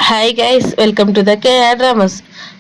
Hi guys, welcome to the K R dramas.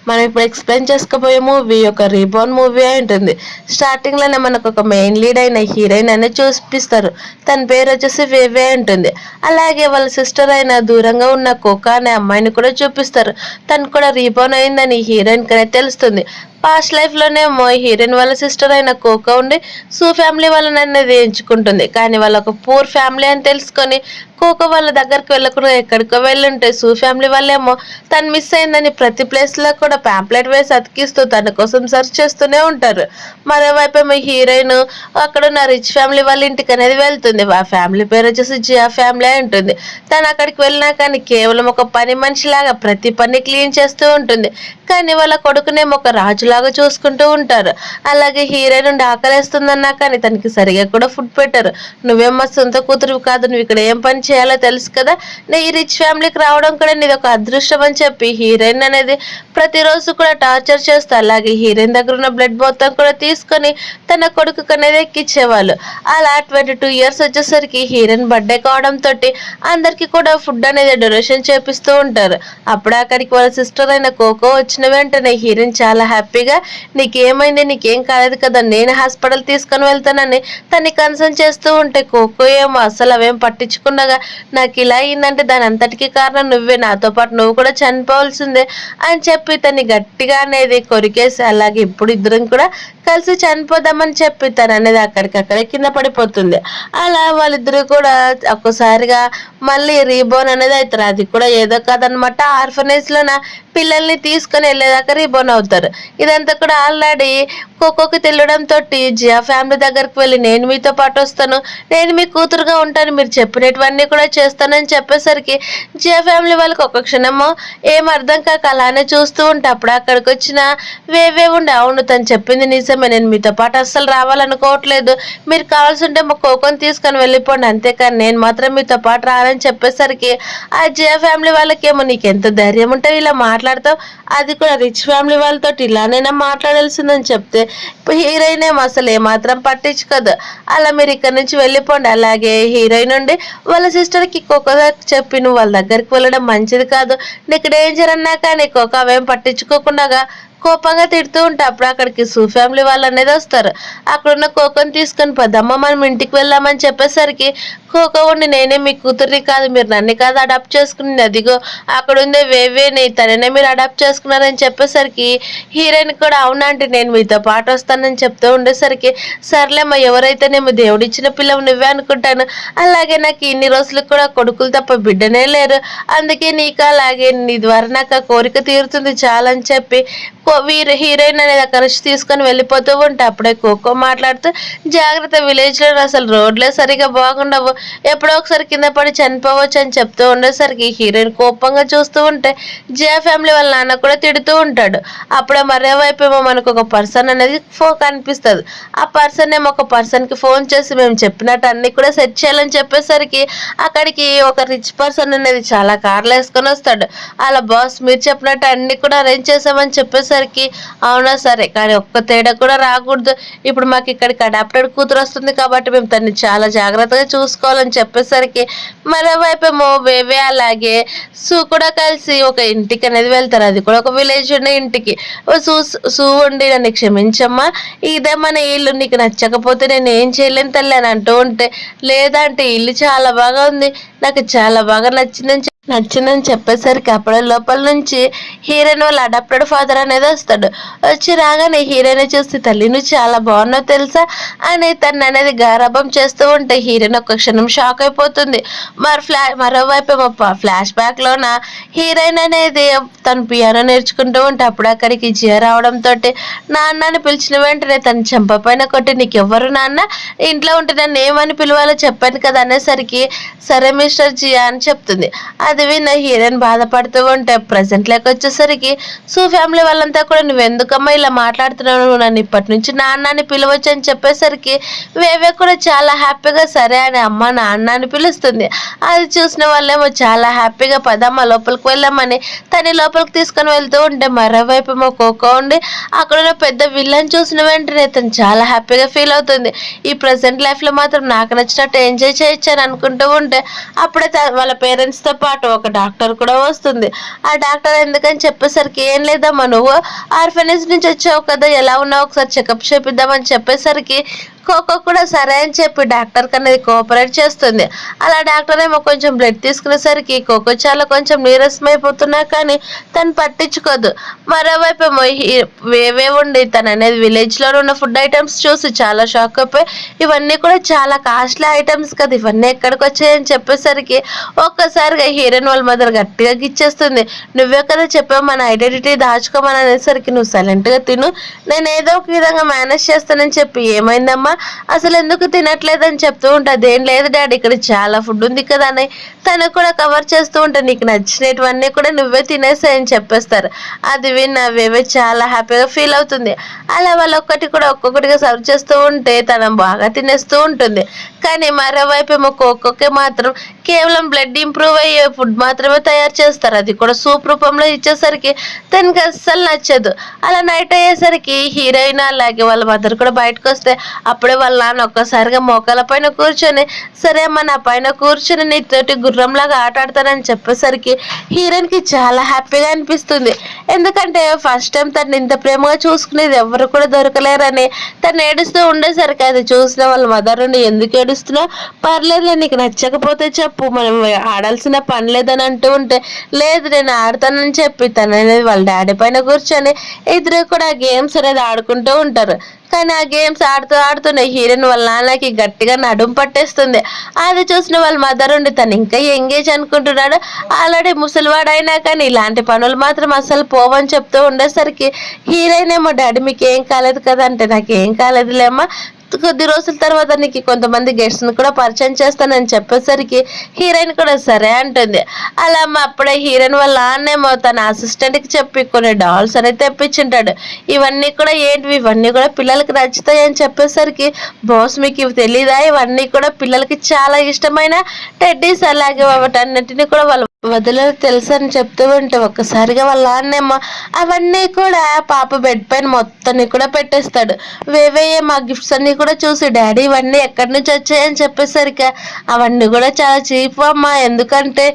మనం ఇప్పుడు explain చేసుకోబోయే మూవీ ఒక రీబోర్న్ మూవీ అయి ఉంటుంది. స్టార్టింగ్ లోనే మనకు ఒక మెయిన్ లీడ్ అయిన హీరోయిన్ అనేది చూపిస్తారు. తన పేరు వచ్చేసి వేవే ఉంటుంది. అలాగే వాళ్ళ సిస్టర్ అయిన దూరంగా ఉన్న కోకా అనే అమ్మాయిని కూడా చూపిస్తారు. తను కూడా రీబోర్న్ అయిందని హీరోయిన్ కనే తెలుస్తుంది. పాస్ట్ లైఫ్ లోనేమో హీరోయిన్ వాళ్ళ సిస్టర్ అయిన కోకా ఉండి సూ ఫ్యామిలీ వాళ్ళని అనేది ఎంచుకుంటుంది. కానీ వాళ్ళ ఒక పూర్ ఫ్యామిలీ అని తెలుసుకొని కోకో వాళ్ళ దగ్గరికి వెళ్ళకుండా ఎక్కడికో వెళ్ళుంటే సూ ఫ్యామిలీ వాళ్ళేమో తను మిస్ అయిందని ప్రతి ప్లేస్ లో కూడా ప్యాంప్లెట్ వేసి అతికిస్తూ తన కోసం సెర్చ్ చేస్తూనే ఉంటారు. మరోవైపు ఏమో హీరోయిన్ అక్కడ ఉన్న రిచ్ ఫ్యామిలీ వాళ్ళ ఇంటికి అనేది వెళ్తుంది. ఆ ఫ్యామిలీ పేరు వచ్చేసి జియా ఫ్యామిలీ ఉంటుంది. తను అక్కడికి వెళ్ళినా కానీ కేవలం ఒక పని మనిషిలాగా ప్రతి పని క్లీన్ చేస్తూ ఉంటుంది. కానీ వాళ్ళ కొడుకునేమో ఒక రాజులాగా చూసుకుంటూ ఉంటారు. అలాగే హీరోయిన్ నుండి ఆకలేస్తుందన్నా కానీ తనకి సరిగా కూడా ఫుడ్ పెట్టరు. నువ్వేమో సొంత కూతురు కాదు, నువ్వు ఇక్కడ ఏం పని చేయాలో తెలుసు కదా, ఈ రిచ్ ఫ్యామిలీకి రావడం కూడా నీది ఒక అదృష్టం అని చెప్పి హీరోయిన్ అనేది ప్రతిరోజు కూడా టార్చర్ చేస్తూ అలాగే హీరోయిన్ దగ్గర ఉన్న బ్లడ్ మొత్తం కూడా తీసుకొని తన కొడుకు అనేది ఎక్కించేవాళ్ళు. అలా 22 years వచ్చేసరికి హీరోయిన్ బర్త్డే కావడంతో అందరికి కూడా ఫుడ్ అనేది డొనేషన్ చేపిస్తూ ఉంటారు. అప్పుడు అక్కడికి వాళ్ళ సిస్టర్ అయిన కోకో వచ్చిన వెంటనే హీరోయిన్ చాలా హ్యాపీగా నీకేమైంది, నీకేం కాలేదు కదా, నేను హాస్పిటల్ తీసుకొని వెళ్తానని తన్ని కన్సర్న్ చేస్తూ ఉంటే కోకో ఏమో అసలు అవేం పట్టించుకున్నగా నాకు ఇలా అయిందంటే దాని అంతటికీ కారణం నువ్వే, నాతో పాటు నువ్వు కూడా చనిపోవాల్సిందే అని చెప్పి తన్ని గట్టిగా అనేది కొరికేసి అలాగే ఇప్పుడు ఇద్దరం కూడా కలిసి చనిపోదామని చెప్పి తను అనేది అక్కడికక్కడే కింద పడిపోతుంది. అలా వాళ్ళిద్దరు కూడా ఒక్కసారిగా మళ్ళీ రీబోర్న్ అనేది అవుతారు. అది కూడా ఏదో కాదనమాట, ఆర్ఫనేజ్ లోన పిల్లల్ని తీసుకొని వెళ్ళేదాకా రీబోర్న్ అవుతారు. ఇదంతా కూడా ఆల్రెడీ కోకోకి తెలియడంతో జియా ఫ్యామిలీ దగ్గరికి వెళ్ళి నేను మీతో పాటు వస్తాను, నేను మీ కూతురుగా ఉంటాను, మీరు చెప్పినటువన్నీ కూడా చేస్తానని చెప్పేసరికి జియా ఫ్యామిలీ వాళ్ళకి ఒక్క క్షణమో ఏం అర్థం కాక అలానే చూస్తూ ఉంటే అప్పుడు అక్కడికి వచ్చిన వేవే ఉండి అవును తను చెప్పింది నిజమే, నేను మీతో పాటు అస్సలు రావాలనుకోవట్లేదు, మీరు కావాల్సి ఉంటే మా కోకోని తీసుకొని వెళ్ళిపోండి, అంతేకాని నేను మాత్రం మీతో పాటు రానని చెప్పేసరికి ఆ జియా ఫ్యామిలీ వాళ్ళకేమో నీకు ఎంత ధైర్యం ఉంటే ఇలా మాట్లాడతావు, అది కూడా రిచ్ ఫ్యామిలీ వాళ్ళతో ఇలానైనా మాట్లాడాల్సిందని చెప్తే హీరోయిన్ ఏమో అసలు ఏమాత్రం పట్టించుకోదు. అలా మీరు ఇక్కడ నుంచి వెళ్ళిపోండి. అలాగే హీరోయిన్ నుండి వాళ్ళ సిస్టర్కి కోకో చెప్పి నువ్వు వాళ్ళ దగ్గరికి వెళ్ళడం మంచిది కాదు, నీకు డేంజర్ అన్నా కానీ కోకో అవేం పట్టించుకోకుండా కోపంగా తిడుతూ ఉంటే అప్పుడు అక్కడికి సూ ఫ్యామిలీ వాళ్ళు అనేది వస్తారు. అక్కడున్న కోకోని తీసుకొని పదమ్మ మనం ఇంటికి వెళ్దామని చెప్పేసరికి కోకో ఉండి నేనే మీ కూతుర్ని కాదు, మీరు నన్ను కాదు అడాప్ట్ చేసుకుని అదిగో అక్కడ ఉందే వేవేని తననే మీరు అడాప్ట్ చేసుకున్నారని చెప్పేసరికి హీరోయిన్ కూడా అవునంటే నేను మీతో పాటు వస్తానని చెప్తూ ఉండేసరికి సర్లేమ్మా ఎవరైతేనేమో దేవుడిచ్చిన పిల్లవు నువ్వే అనుకుంటాను, అలాగే నాకు ఇన్ని రోజులకు కూడా కొడుకులు తప్ప బిడ్డనే లేరు, అందుకే నీకు అలాగే నీ ద్వారా నాకు ఆ కోరిక తీరుతుంది చాలని చెప్పి హీరోయిన్ అనేది అక్కడ నుంచి తీసుకొని వెళ్ళిపోతూ ఉంటే అప్పుడే కోకో మాట్లాడుతూ జాగ్రత్త, విలేజ్ లో అసలు రోడ్లే సరిగా బాగుండవు, ఎప్పుడో ఒకసారి కింద పడి చనిపోవచ్చు అని చెప్తూ ఉండేసరికి హీరోయిన్ కోపంగా చూస్తూ ఉంటే జియా ఫ్యామిలీ వాళ్ళ నాన్న కూడా తిడుతూ ఉంటాడు. అప్పుడే మరోవైపు ఏమో మనకు ఒక పర్సన్ అనేది కనిపిస్తుంది. ఆ పర్సన్ ఏమో ఒక పర్సన్ కి ఫోన్ చేసి మేము చెప్పినట్టు అన్ని కూడా సెట్ చేయాలని చెప్పేసరికి అక్కడికి ఒక రిచ్ పర్సన్ అనేది చాలా కార్లు వేసుకొని వస్తాడు. అలా బాస్ మీరు చెప్పినట్టు అన్ని కూడా అరేంజ్ చేసామని చెప్పేసరికి అవునా సరే, కానీ ఒక్క తేడా కూడా రాకూడదు, ఇప్పుడు మాకు ఇక్కడికి అడాప్టెడ్ కూతురు వస్తుంది కాబట్టి మేము తన్ని చాలా జాగ్రత్తగా చూసుకోవాలని చెప్పేసరికి మరోవైపు ఏమో వేవే అలాగే సూ కూడా కలిసి ఒక ఇంటికి అనేది వెళ్తారు. అది కూడా ఒక విలేజ్ ఉన్న ఇంటికి. సూ ఉండి నన్ను క్షమించమ్మా, ఇదే మన ఇల్లు, నీకు నచ్చకపోతే నేను ఏం చేయలేను తల్లి అని అంటూ ఉంటే లేదంటే ఇల్లు చాలా బాగా ఉంది, నాకు చాలా బాగా నచ్చిందని చెప్పేసరికి అప్పుడే లోపల నుంచి హీరోయిన్ వాళ్ళ అడాప్టెడ్ ఫాదర్ అనేది వస్తాడు. వచ్చి రాగానే హీరోయిన్ చూసి తల్లి నువ్వు చాలా బాగున్నావు తెలుసా అని తను అనేది గారాబం చేస్తూ ఉంటే హీరోయిన్ ఒక్క క్షణం షాక్ అయిపోతుంది. మరోవైపు ఫ్లాష్ బ్యాక్ లోన హీరోయిన్ అనేది తను పియానో నేర్చుకుంటూ ఉంటే అప్పుడు అక్కడికి జియా రావడంతో నాన్నని పిలిచిన వెంటనే తను చెంపపైన కొట్టి నీకెవ్వరు నాన్న, ఇంట్లో ఉంటే నన్ను ఏమని పిలవాలో చెప్పాను కదా అనేసరికి సరే మిస్టర్ జియా అని చెప్తుంది. అది విన్న హీరోయిన్ బాధపడుతూ ఉంటే ప్రజెంట్ లెక్క వచ్చేసరికి సూ ఫ్యామిలీ వాళ్ళంతా కూడా నువ్వు ఎందుకమ్మా ఇలా మాట్లాడుతున్నావు, నన్ను ఇప్పటి నుంచి నాన్నని పిలవచ్చు అని చెప్పేసరికి వేవే కూడా చాలా హ్యాపీగా సరే అని అమ్మ నాన్న అని పిలుస్తుంది. అది చూసిన వాళ్ళేమో చాలా హ్యాపీగా పదమ్మ లోపలికి వెళ్ళామని తన లోపలికి తీసుకొని వెళ్తూ ఉంటే మరోవైపు ఏమో కోకో ఉండి అక్కడ పెద్ద విల్లన్ చూసిన వెంటనే తను చాలా హ్యాపీగా ఫీల్ అవుతుంది. ఈ ప్రజెంట్ లైఫ్ లో మాత్రం నాకు నచ్చినట్టు ఎంజాయ్ చేయొచ్చు అని అనుకుంటూ ఉంటే అప్పుడే వాళ్ళ పేరెంట్స్ తో పాటు పాటు ఒక డాక్టర్ కూడా వస్తుంది. ఆ డాక్టర్ ఎందుకని చెప్పేసరికి, ఏం లేదమ్మా, నువ్వు ఆర్ఫనేజ్ నుంచి వచ్చావు కదా, ఎలా ఉన్నావు ఒకసారి చెకప్ చేపిద్దామని చెప్పేసరికి కోకో కూడా సరే అని చెప్పి డాక్టర్ అనేది కోఆపరేట్ చేస్తుంది. అలా డాక్టర్ ఏమో కొంచెం బ్లడ్ తీసుకునేసరికి కోకో చాలా కొంచెం నీరసమైపోతున్నా కానీ తను పట్టించుకోదు. మరోవైపు ఏమో వేవే ఉండి తను అనేది విలేజ్లో ఉన్న ఫుడ్ ఐటమ్స్ చూసి చాలా షాక్ అయిపోయి, ఇవన్నీ కూడా చాలా కాస్ట్లీ ఐటమ్స్ కదా, ఇవన్నీ ఎక్కడికి వచ్చాయని చెప్పేసరికి ఒక్కసారిగా హీరోయిన్ వాళ్ళ మదర్ గట్టిగా గిచ్చేస్తుంది. నువ్వే కదా చెప్పావు మన ఐడెంటిటీ దాచుకోమని అనేసరికి, నువ్వు సైలెంట్గా తిను, నేను ఏదో ఒక విధంగా మేనేజ్ చేస్తానని చెప్పి, ఏమైందమ్మా అసలు ఎందుకు తినట్లేదని చెప్తూ ఉంటుంది. ఏం లేదు డాడీ, ఇక్కడ చాలా ఫుడ్ ఉంది కదా అని తను కూడా కవర్ చేస్తూ ఉంటే, నీకు నచ్చినటువన్నీ కూడా నువ్వే తినేసాయని చెప్పేస్తారు. అది విన్న వేవే చాలా హ్యాపీగా ఫీల్ అవుతుంది. అలా వాళ్ళు ఒక్కొక్కటిగా సర్వ్ చేస్తూ ఉంటే తను బాగా తినేస్తూ ఉంటుంది. కానీ మరోవైపు ఏమో కోకోకి మాత్రం కేవలం బ్లడ్ ఇంప్రూవ్ అయ్యే ఫుడ్ మాత్రమే తయారు చేస్తారు, అది కూడా సూప్ రూపంలో ఇచ్చేసరికి తనకి అస్సలు నచ్చదు. అలా నైట్ అయ్యేసరికి హీరోయిన్ అలాగే వాళ్ళ మదర్ కూడా బయటకు వస్తే, అప్పుడే వాళ్ళ నాన్న ఒక్కసారిగా మోకాల పైన కూర్చొని, సరే అమ్మ నా పైన కూర్చొని నీతోటి గుర్రంలాగా ఆట ఆడతానని చెప్పేసరికి హీరోయిన్కి చాలా హ్యాపీగా అనిపిస్తుంది. ఎందుకంటే ఫస్ట్ టైం తను ఇంత ప్రేమగా చూసుకునేది ఎవరు కూడా దొరకలేరని తను ఏడుస్తూ ఉండేసరికి, అది చూసిన వాళ్ళ మదర్ నుండి, ఎందుకు ఏడుస్తున్నావు, పర్లేదు నీకు నచ్చకపోతే చెప్పు, మనం ఆడాల్సిన పని లేదని అంటూ ఉంటే, లేదు నేను ఆడతానని చెప్పి తను అనేది వాళ్ళ డాడీ పైన కూర్చొని ఇద్దరు కూడా గేమ్స్ అనేది ఆడుకుంటూ ఉంటారు. కానీ ఆ గేమ్స్ ఆడుతూనే హీరోయిన్ వాళ్ళ నాన్నకి గట్టిగా నడుము పట్టేస్తుంది. అది చూసిన వాళ్ళ మదర్ ఉండి, తను ఇంకా ఎంగేజ్ అనుకుంటున్నాడు, ఆల్రెడీ ముసలివాడైనా కానీ ఇలాంటి పనులు మాత్రం అసలు పోవని చెప్తూ ఉండేసరికి హీరోయిన్ ఏమో, డాడీ మీకు ఏం కాలేదు కదా అంటే, నాకేం కాలేదులేమ్మా, కొద్ది రోజుల తర్వాత నీకు కొంతమంది గెస్ట్ని కూడా పరిచయం చేస్తానని చెప్పేసరికి హీరోయిన్ కూడా సరే అంటుంది. అలా అప్పుడే హీరోయిన్ వాళ్ళ నాన్నేమో తన అసిస్టెంట్కి చెప్పి కొన్ని డాల్స్ అనేది తెప్పించుంటాడు. ఇవన్నీ కూడా ఏంటివి, ఇవన్నీ కూడా పిల్లలకి నచ్చుతాయి అని చెప్పేసరికి, బాస్ మీకు ఇవి తెలీదా, ఇవన్నీ కూడా పిల్లలకి చాలా ఇష్టమైన టెడ్డీస్, అలాగే వాటన్నిటిని కూడా వాళ్ళు వదిలేదు తెలుసు అని చెప్తూ ఉంటే ఒక్కసారిగా వాళ్ళ నాన్నేమో అవన్నీ కూడా పాప బెడ్ పైన మొత్తాన్ని కూడా పెట్టేస్తాడు. వేవేయే మా గిఫ్ట్స్ అన్ని కూడా చూసి, డాడీ ఇవన్నీ ఎక్కడి నుంచి వచ్చాయని చెప్పేసరికి, అవన్నీ కూడా చాలా చీప్ అమ్మా, ఎందుకంటే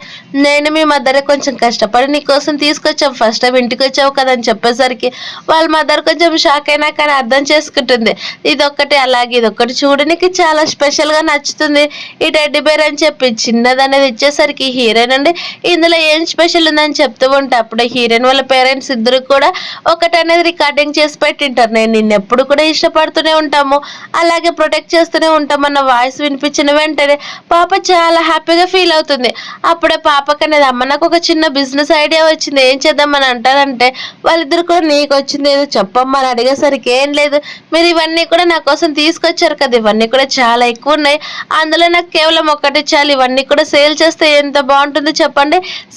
నేను మీ మదర్ కొంచెం కష్టపడి నీకోసం తీసుకొచ్చాం, ఫస్ట్ టైం ఇంటికి వచ్చావు కదా అని చెప్పేసరికి వాళ్ళ మదర్ కొంచెం షాక్ అయినా కానీ అర్థం చేసుకుంటుంది. ఇదొక్కటి అలాగే ఇదొక్కటి చూడడానికి చాలా స్పెషల్గా నచ్చుతుంది ఈ టెడ్డీ బేర్ అని చెప్పి చిన్నది అనేది ఇచ్చేసరికి హీరోయిన్ అండి ఇందులో ఏం స్పెషల్ ఉందని చెప్తూ ఉంటే, అప్పుడే హీరోయిన్ వాళ్ళ పేరెంట్స్ ఇద్దరు కూడా ఒకటి అనేది రికార్డింగ్ చేసి పెట్టింటారు, నేను నిన్ను ఎప్పుడు కూడా ఇష్టపడుతూనే ఉంటాము, అలాగే ప్రొటెక్ట్ చేస్తూనే ఉంటామన్న వాయిస్ వినిపించిన వెంటనే పాప చాలా హ్యాపీగా ఫీల్ అవుతుంది. అప్పుడే పాపకి అనేది, అమ్మ నాకు ఒక చిన్న బిజినెస్ ఐడియా వచ్చింది, ఏం చేద్దామని అంటారంటే, వాళ్ళిద్దరు కూడా నీకు వచ్చింది ఏదో చెప్పమ్మా అని అడిగేసరికి, ఏం లేదు మీరు ఇవన్నీ కూడా నా కోసం తీసుకొచ్చారు కదా, ఇవన్నీ కూడా చాలా ఎక్కువ ఉన్నాయి, అందులో నాకు కేవలం ఒకటి చాలు, ఇవన్నీ కూడా సేల్ చేస్తే ఎంత బాగుంటుందో చెప్పండి,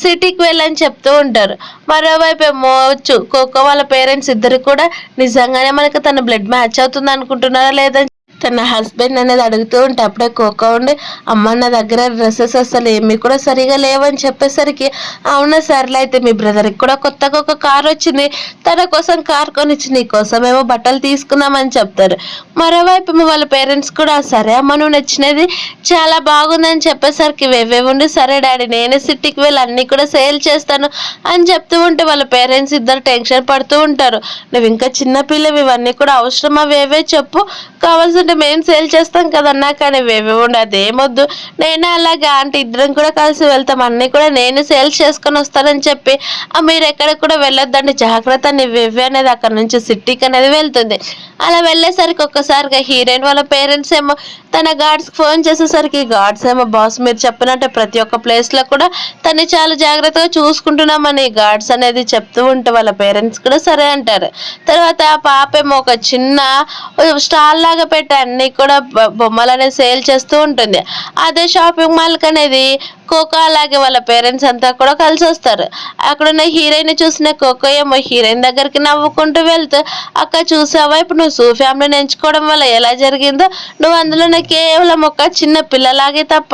సిటీకి వెళ్ళని చెప్తూ ఉంటారు. మరోవైపు ఏమో కోకో వాళ్ళ పేరెంట్స్ ఇద్దరు కూడా నిజంగానే మనకు తన బ్లడ్ మ్యాచ్ అవుతుంది అనుకుంటున్నారా లేదా తన హస్బెండ్ అనేది అడుగుతూ ఉంటే, అప్పుడే కోకో ఉండి, అమ్మ నా దగ్గర డ్రెస్సెస్ అసలు ఏమి కూడా సరిగా లేవని చెప్పేసరికి, అవునా సర్లే అయితే మీ బ్రదర్కి కూడా కొత్తగా ఒక కార్ వచ్చింది, తన కోసం కార్ కొనిచ్చి నీ కోసమేమో బట్టలు తీసుకున్నామని చెప్తారు. మరోవైపు వాళ్ళ పేరెంట్స్ కూడా, సరే అమ్మ నువ్వు నచ్చినది చాలా బాగుందని చెప్పేసరికి వేవే ఉండి, సరే డాడీ నేనే సిటీకి వెళ్ళి అన్నీ కూడా సేల్ చేస్తాను అని చెప్తూ ఉంటే వాళ్ళ పేరెంట్స్ ఇద్దరు టెన్షన్ పడుతూ ఉంటారు. నువ్వు ఇంకా చిన్నపిల్లవి, ఇవన్నీ కూడా అవసరమా వేవే చెప్పు, కావాల్సింటే మేము సేల్ చేస్తాం కదన్నా, కానీ వేవే ఉండి అదేమొద్దు, నేను అలాగే ఆంటీ ఇద్దరం కూడా కలిసి వెళ్తాం, అన్నీ కూడా నేను సేల్ చేసుకొని వస్తానని చెప్పి, మీరు ఎక్కడికి కూడా వెళ్ళొద్దండి జాగ్రత్త అని వేవే అనేది అక్కడ నుంచి సిటీకి అనేది వెళ్తుంది. అలా వెళ్ళేసరికి ఒక్కసారిగా హీరోయిన్ వాళ్ళ పేరెంట్స్ ఏమో తన గార్డ్స్కి ఫోన్ చేసేసరికి, గార్డ్స్ ఏమో బాస్ మీరు చెప్పినట్టే ప్రతి ఒక్క ప్లేస్లో కూడా తను చాలా జాగ్రత్తగా చూసుకుంటున్నామని గార్డ్స్ అనేది చెప్తూ ఉంటే వాళ్ళ పేరెంట్స్ కూడా సరే అంటారు. తర్వాత ఆ పాప ఏమో ఒక చిన్న స్టాల్ లాగా పెట్టి అన్నీ కూడా బొమ్మలు అనేది సేల్ చేస్తూ ఉంటుంది. అదే షాపింగ్ మాల్కి అనేది కోకో అలాగే వాళ్ళ పేరెంట్స్ అంతా కూడా కలిసి వస్తారు. అక్కడున్న హీరోయిన్ చూసిన కోకో ఏమో హీరోయిన్ దగ్గరికి నవ్వుకుంటూ వెళ్తూ, అక్క చూసావా ఇప్పుడు నువ్వు సూ ఫ్యామిలీని ఎంచుకోవడం వల్ల ఎలా జరిగిందో, నువ్వు అందులో కేవలం ఒక చిన్న పిల్లలాగే తప్ప,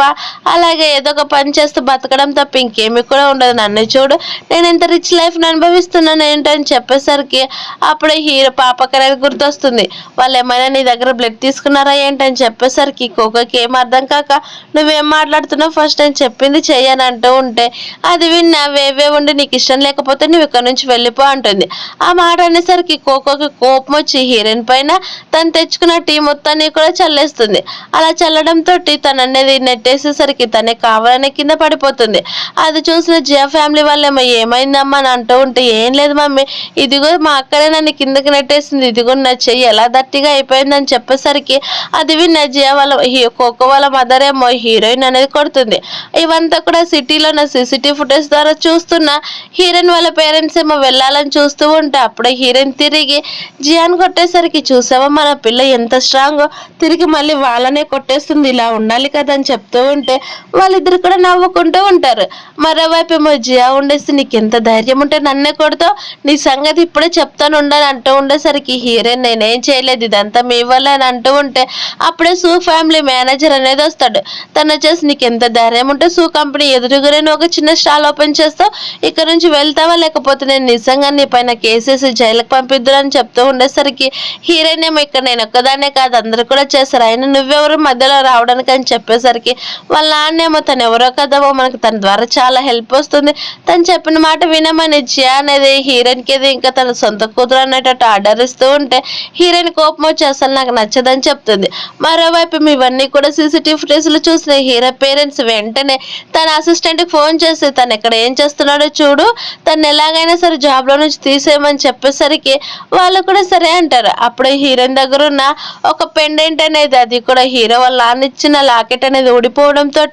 అలాగే ఏదో ఒక పని చేస్తూ బతకడం తప్ప ఇంకేమి కూడా ఉండదు, నన్ను చూడు నేను ఇంత రిచ్ లైఫ్ని అనుభవిస్తున్నాను ఏంటని చెప్పేసరికి అప్పుడే హీరో పాపకి అనేది గుర్తొస్తుంది. వాళ్ళు ఏమైనా నీ దగ్గర బ్లడ్ తీసుకున్నారా ఏంటని చెప్పేసరికి కోకోకి ఏం అర్థం కాక, నువ్వేం మాట్లాడుతున్నావు ఫస్ట్ అని చెప్పింది చెప్పింది చెయ్యని అంటూ ఉంటే అది విన్న వేవే ఉండి నీకు ఇష్టం లేకపోతే నువ్వు ఇక్కడ నుంచి వెళ్ళిపో అంటుంది. ఆ మాట అనేసరికి కోకోకి కోపం వచ్చి హీరోయిన్ పైన తను తెచ్చుకున్న టీ మొత్తాన్ని కూడా చల్లేస్తుంది. అలా చల్లడంతో తను అనేది నెట్టేసేసరికి తనే కావాలనే కింద పడిపోతుంది. అది చూసిన జియా ఫ్యామిలీ వాళ్ళేమో ఏమైందమ్మా అని అంటూ ఉంటే ఏం లేదు మమ్మీ, ఇదిగో మా అక్కడే నన్ను కిందకి నెట్టేసింది, ఇదిగో నా చెయ్యి ఎలా దట్టిగా అయిపోయిందని చెప్పేసరికి అది విన్న జియా వాళ్ళ కోకో వాళ్ళ మదర్ ఏమో హీరోయిన్ అనేది కొడుతుంది. ఇవంతా కూడా సిటీలో నా సీసీటీవీ ఫుటేజ్ ద్వారా చూస్తున్న హీరోయిన్ వాళ్ళ పేరెంట్స్ ఏమో వెళ్ళాలని చూస్తూ ఉంటే అప్పుడే హీరోయిన్ తిరిగి జియాన్ కొట్టేసరికి చూసావా మన పిల్ల ఎంత స్ట్రాంగ్, తిరిగి మళ్ళీ వాళ్ళనే కొట్టేస్తుంది, ఇలా ఉండాలి కదా అని చెప్తూ ఉంటే వాళ్ళిద్దరు కూడా నవ్వుకుంటూ ఉంటారు. మరోవైపు ఏమో జియా ఉండేసి నీకు ఎంత ధైర్యం ఉంటే నన్నే కొడతావు, నీ సంగతి ఇప్పుడే చెప్తాను ఉండని అంటూ ఉండేసరికి హీరోయిన్ నేనేం చేయలేదు ఇదంతా మీ వల్ల అని అంటూ ఉంటే అప్పుడే సూ ఫ్యామిలీ మేనేజర్ అనేది వస్తాడు. తను వచ్చేసి నీకు ఎంత ధైర్యం ఉంటే సూ కంపెనీ ఎదురుగురే ఒక చిన్న స్టాల్ ఓపెన్ చేస్తావు, ఇక్కడ నుంచి వెళ్తావా లేకపోతే నేను నిజంగా నీ పైన కేసేసి జైలుకి పంపిద్దురని చెప్తూ ఉండేసరికి హీరోయిన్ ఏమో ఇక్కడ నేను ఒక్కదాన్నే కాదు అందరు కూడా చేస్తారు, అయినా నువ్వెవరు మధ్యలో రావడానికి అని చెప్పేసరికి వాళ్ళ నాన్నేమో తను ఎవరో కదవో మనకు తన ద్వారా చాలా హెల్ప్ వస్తుంది, తను చెప్పిన మాట వినమని జియా అనేది హీరోయిన్కి ఏది ఇంకా తన సొంత కూతురు అనేటట్టు ఆర్డర్ ఇస్తూ ఉంటే హీరోయిన్ కోపం వచ్చి అసలు నాకు నచ్చదని చెప్తుంది. మరోవైపు ఇవన్నీ కూడా సీసీటీవీ ఫుటేజ్లో చూసిన హీరో పేరెంట్స్ వెంటనే తన అసిస్టెంట్కి ఫోన్ చేసి తను ఎక్కడ ఏం చేస్తున్నాడో చూడు, తను ఎలాగైనా సరే జాబ్లో నుంచి తీసేయమని చెప్పేసరికి వాళ్ళు కూడా సరే అంటారు. అప్పుడే హీరోయిన్ దగ్గర ఉన్న ఒక పెండెంట్ అనేది అది కూడా హీరో వాళ్ళ నాన్న ఇచ్చిన లాకెట్ అనేది ఊడిపోవడంతో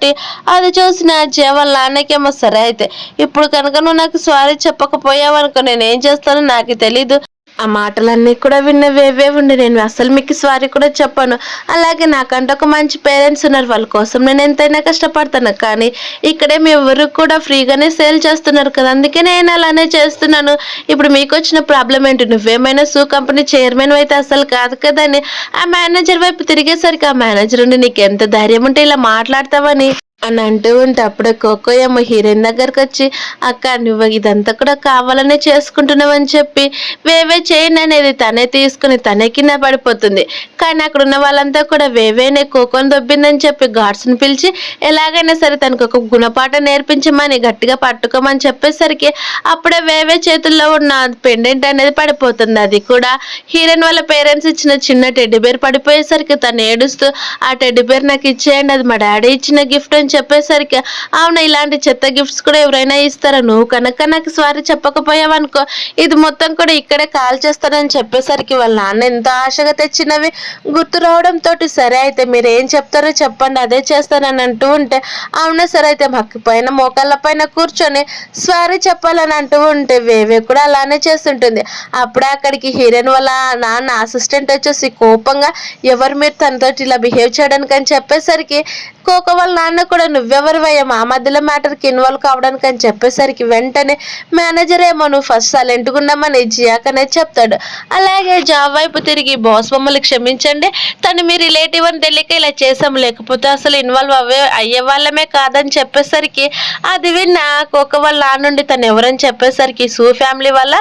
అది చూసిన జియా వాళ్ళ నాన్నకేమో సరే అయితే ఇప్పుడు కనుక నువ్వు నాకు సారీ చెప్పకపోయావు అనుకో నేనేం చేస్తానో నాకు తెలీదు, ఆ మాటలన్నీ కూడా విన్న వేవే ఉండి నేను అసలు మీకు సారీ కూడా చెప్పాను, అలాగే నాకంటే ఒక మంచి పేరెంట్స్ ఉన్నారు, వాళ్ళ కోసం నేను ఎంతైనా కష్టపడతాను, కానీ ఇక్కడే మీ ఎవరు కూడా ఫ్రీగానే సేల్ చేస్తున్నారు కదా అందుకే నేను అలానే చేస్తున్నాను, ఇప్పుడు మీకు వచ్చిన ప్రాబ్లం ఏంటి, నువ్వేమైనా సూ కంపెనీ చైర్మన్ అయితే అసలు కాదు కదా అని ఆ మేనేజర్ వైపు తిరిగేసరికి ఆ మేనేజర్ ఉండి నీకు ఎంత ధైర్యం ఉంటే ఇలా మాట్లాడతావని అని అంటూ ఉంటే అప్పుడే కోకో ఏమో హీరోయిన్ దగ్గరకు వచ్చి అక్క నువ్వు ఇదంతా కూడా కావాలనే చేసుకుంటున్నావు అని చెప్పి వేవే చైన్ అనేది తనే తీసుకుని తనే కింద పడిపోతుంది. కానీ అక్కడ ఉన్న వాళ్ళంతా కూడా వేవేనే కోకోని దొబ్బిందని చెప్పి గార్డ్స్ని పిలిచి ఎలాగైనా సరే తనకు ఒక గుణపాఠం నేర్పించమని గట్టిగా పట్టుకోమని చెప్పేసరికి అప్పుడే వేవే చేతుల్లో ఉన్న పెండెంట్ అనేది పడిపోతుంది. అది కూడా హీరోయిన్ వాళ్ళ పేరెంట్స్ ఇచ్చిన చిన్న టెడ్డీబేర్ పడిపోయేసరికి తను ఏడుస్తూ ఆ టెడ్డీబేర్ నాకు ఇచ్చేయండి, అది మా డాడీ ఇచ్చిన గిఫ్ట్ అని చెప్పేసరికి అవునా ఇలాంటి చెత్త గిఫ్ట్స్ కూడా ఎవరైనా ఇస్తారా, నువ్వు కనుక నాకు సారీ చెప్పకపోయావనుకో ఇది మొత్తం కూడా ఇక్కడే కాల్ చేస్తానని చెప్పేసరికి వాళ్ళ నాన్న ఎంత ఆశగా తెచ్చినవి గుర్తు రావడంతో సరే అయితే మీరు ఏం చెప్తారో చెప్పండి అదే చేస్తానని అంటూ ఉంటే అవునా సరే అయితే మాకు పైన మోకాళ్ళ పైన కూర్చొని సారీ చెప్పాలని అంటూ ఉంటే వేవే కూడా అలానే చేస్తుంటుంది. అప్పుడే అక్కడికి హీరోయిన్ వాళ్ళ నాన్న అసిస్టెంట్ వచ్చేసి కోపంగా ఎవరు మీరు తనతో ఇలా బిహేవ్ చేయడానికి అని చెప్పేసరికి కోకో వాళ్ళ నాన్న కూడా నువ్వెవరివయ్యా మా మధ్యలో మ్యాటర్కి ఇన్వాల్వ్ కావడానికి అని చెప్పేసరికి వెంటనే మేనేజర్ ఏమో నువ్వు ఫస్ట్ సైలెంట్గా ఉండమని జియాక్ అనేది చెప్తాడు. అలాగే జాబ్ వైపు తిరిగి బాస్ మమ్మల్ని క్షమించండి, తను మీ రిలేటివ్ అని తెలియక ఇలా చేసాం, లేకపోతే అసలు ఇన్వాల్వ్ అయ్యే వాళ్ళమే కాదని చెప్పేసరికి అది విన్న కోకో వాళ్ళ నాన్నుండి తను ఎవరని చెప్పేసరికి సూ ఫ్యామిలీ వల్ల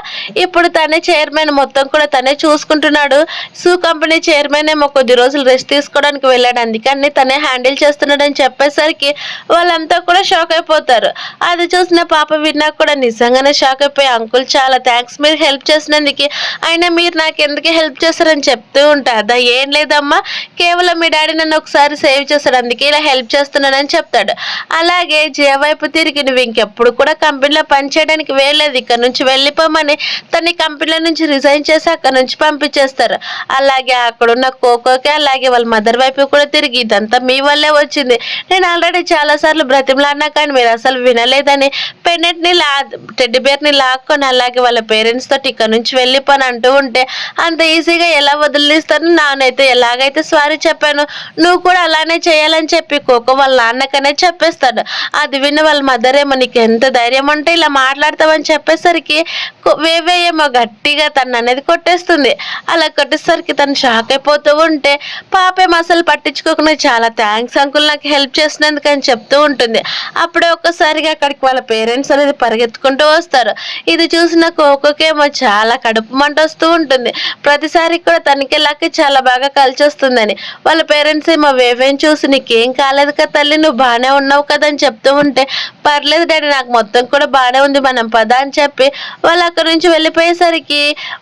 ఇప్పుడు తనే చైర్మన్ మొత్తం కూడా తనే చూసుకుంటున్నాడు, సూ కంపెనీ చైర్మన్ ఏమో కొద్ది రోజులు రెస్ట్ తీసుకోవడానికి వెళ్ళాడు అందుకని తనే హ్యాండిల్ చేస్తున్నాడు అని చెప్పేసరికి వాళ్ళంతా కూడా షాక్ అయిపోతారు. అది చూసిన పాప విన్నా కూడా నిజంగానే షాక్ అయిపోయి అంకుల్ చాలా థ్యాంక్స్ మీరు హెల్ప్ చేసినందుకు, అయినా మీరు నాకు ఎందుకు హెల్ప్ చేస్తారని చెప్తూ ఉంటారు. ఏం లేదమ్మా కేవలం మీ డాడీ నన్ను ఒకసారి సేవ్ చేస్తాడు అందుకే ఇలా హెల్ప్ చేస్తున్నానని చెప్తాడు. అలాగే జియా వైపు తిరిగి నువ్వు ఇంకెప్పుడు కూడా కంపెనీలో పనిచేయడానికి వెళ్ళలేదు, ఇక్కడ నుంచి వెళ్ళిపోమని తన కంపెనీలో నుంచి రిజైన్ చేసి అక్కడ నుంచి పంపించేస్తారు. అలాగే అక్కడున్న కోకోకి అలాగే వాళ్ళ మదర్ వైపు కూడా తిరిగి ఇదంతా మీ వల్లే వచ్చింది, నేను ఆల్రెడీ చాలాసార్లు బ్రతిమలాడినా కానీ మీరు అసలు వినలేదని పెన్నెట్ని టెడ్డీబేర్ని లాక్కొని అలాగే వాళ్ళ పేరెంట్స్ తోటి ఇక్కడ నుంచి వెళ్ళిపోని అంటూ ఉంటే అంత ఈజీగా ఎలా వదిలిస్తాను, నాన్నైతే ఎలాగైతే సారీ చెప్పాను నువ్వు కూడా అలానే చేయాలని చెప్పి కోకో వాళ్ళ నాన్నకనే చెప్పేస్తాడు. అది విన్న వాళ్ళ మదర్ ఏమో నీకు ఎంత ధైర్యం అంటే ఇలా మాట్లాడతావని చెప్పేసరికి వేవే ఏమో గట్టిగా తను అనేది కొట్టేస్తుంది. అలా కొట్టేసరికి తను షాక్ అయిపోతూ ఉంటే పాపేమో అసలు పట్టించుకోకుండా చాలా థ్యాంక్స్ అంకుల్ నాకు హెల్ప్ చేసినందుకు సరికి అని చెప్తూ ఉంటుంది. అప్పుడే ఒక్కసారిగా అక్కడికి వాళ్ళ పేరెంట్స్ అనేది పరిగెత్తుకుంటూ వస్తారు. ఇది చూసిన కోకోకేమో చాలా కడుపు మంట వస్తూ ఉంటుంది. ప్రతిసారి కూడా తనకి లక్కి చాలా బాగా కలిసి వస్తుందని. వాళ్ళ పేరెంట్స్ ఏమో వేవేని చూసి నీకేం కాలేదు కదా తల్లి, నువ్వు బాగానే ఉన్నావు కదా అని చెప్తూ ఉంటే, పర్లేదు డాడీ నాకు మొత్తం కూడా బాగానే ఉంది, మనం పద అని చెప్పి వాళ్ళు అక్కడి నుంచి వెళ్ళిపోయేసరికి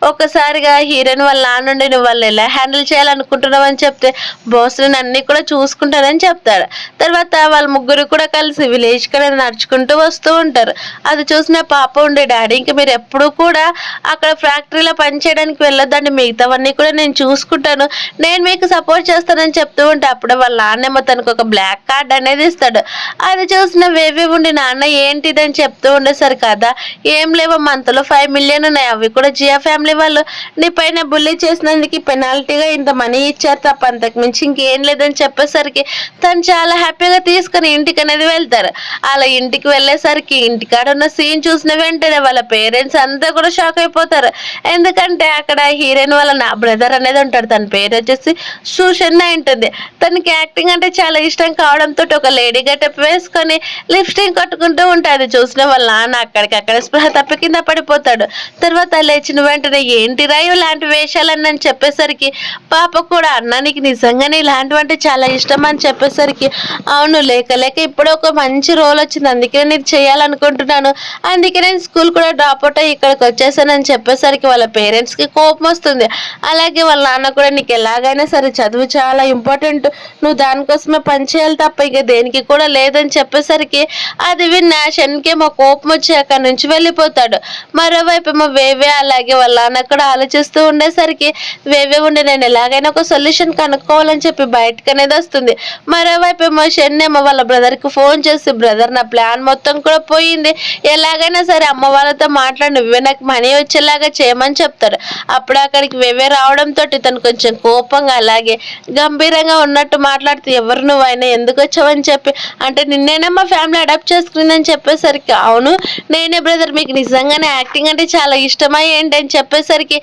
ఒక్కసారిగా హీరోయిన్ వాళ్ళ నాన్నుండి నువ్వు వాళ్ళు ఎలా హ్యాండిల్ చేయాలనుకుంటున్నావు అని చెప్తే, బాస్ నేను అన్ని కూడా చూసుకుంటానని చెప్తాడు. తర్వాత వాళ్ళ ముగ్గురు కూడా కలిసి విలేజ్ కి నడుచుకుంటూ వస్తూ ఉంటారు. అది చూసిన పాప ఉండే డాడీ ఇంక మీరు ఎప్పుడు కూడా అక్కడ ఫ్యాక్టరీలో పని చేయడానికి వెళ్ళొద్దండి, మిగతావన్నీ కూడా నేను చూసుకుంటాను, నేను మీకు సపోర్ట్ చేస్తానని చెప్తూ ఉంటే అప్పుడే వాళ్ళ నాన్నేమో తనకు ఒక బ్లాక్ కార్డ్ అనేది ఇస్తాడు. అది చూసిన వేవి ఉండి నాన్న ఏంటిదని చెప్తూ ఉండేసరి కదా, ఏం లేవమ్మా అంతలో 5 మిలియన్ ఉన్నాయి, అవి కూడా జియా ఫ్యామిలీ వాళ్ళు నీ పైన బుల్లీ చేసినందుకు పెనాల్టీగా ఇంత మనీ ఇచ్చారు తప్ప అంతకు మించి ఇంకేం లేదని చెప్పేసరికి తను చాలా హ్యాపీగా తీసుకుని ఇంటికి అనేది వెళ్తారు. అలా ఇంటికి వెళ్ళేసరికి ఇంటికాడ ఉన్న సీన్ చూసిన వెంటనే వాళ్ళ పేరెంట్స్ అంతా కూడా షాక్ అయిపోతారు. ఎందుకంటే అక్కడ హీరోయిన్ వాళ్ళ నా బ్రదర్ అనేది ఉంటాడు, తన పేరు వచ్చేసి సుషన్న ఉంటుంది. తనకి యాక్టింగ్ అంటే చాలా ఇష్టం కావడంతో ఒక లేడీ గెటప్ వేసుకొని లిప్స్టిక్ కొట్టుకుంటూ ఉంటుంది. చూసిన వాళ్ళ నాన్న అక్కడికక్కడ స్పృహ తప్పి కింద పడిపోతాడు. తర్వాత లేచిన వెంటనే ఏంటి రాయు ఇలాంటి వేషాలని చెప్పేసరికి పాప కూడా అన్న నీకు నిజంగానే ఇలాంటివి అంటే చాలా ఇష్టం అని చెప్పేసరికి అవును లేక లేక ఇప్పుడు ఒక మంచి రోల్ వచ్చింది, అందుకే నేను చేయాలనుకుంటున్నాను, అందుకే నేను స్కూల్ కూడా డ్రాప్ అవుట్ అయ్యి ఇక్కడికి వచ్చేసానని చెప్పేసరికి వాళ్ళ పేరెంట్స్ కి కోపం వస్తుంది. అలాగే వాళ్ళ నాన్న కూడా నీకు ఎలాగైనా సరే చదువు చాలా ఇంపార్టెంట్, నువ్వు దానికోసమే పని చేయాలి తప్ప ఇక దేనికి కూడా లేదని చెప్పేసరికి అది విన్న శన్కేమో కోపం వచ్చి అక్కడి నుంచి వెళ్ళిపోతాడు. మరోవైపు ఏమో వేవే అలాగే వాళ్ళ నాన్న కూడా ఆలోచిస్తూ ఉండేసరికి వేవే ఉండి నేను ఎలాగైనా ఒక సొల్యూషన్ కనుక్కోవాలని చెప్పి బయటకు అనేది వస్తుంది. మరోవైపు ఏమో షన్నేమో వాళ్ళ బ్రదర్ కి ఫోన్ చేసి బ్రదర్ నా ప్లాన్ మొత్తం కూడా పోయింది, ఎలాగైనా సరే అమ్మ వాళ్ళతో మాట్లాడి నువ్వే నాకు మనీ వచ్చేలాగా చేయమని చెప్తారు. అప్పుడు అక్కడికి వేవే రావడంతో తను కొంచెం కోపంగా అలాగే గంభీరంగా ఉన్నట్టు మాట్లాడుతూ ఎవరు నువ్వు అయినా ఎందుకు వచ్చావని చెప్పి అంటే నిన్నేనా మా ఫ్యామిలీ అడాప్ట్ చేసుకుందని చెప్పేసరికి అవును నేనే బ్రదర్, మీకు నిజంగానే యాక్టింగ్ అంటే చాలా ఇష్టమా ఏంటి అని చెప్పేసరికి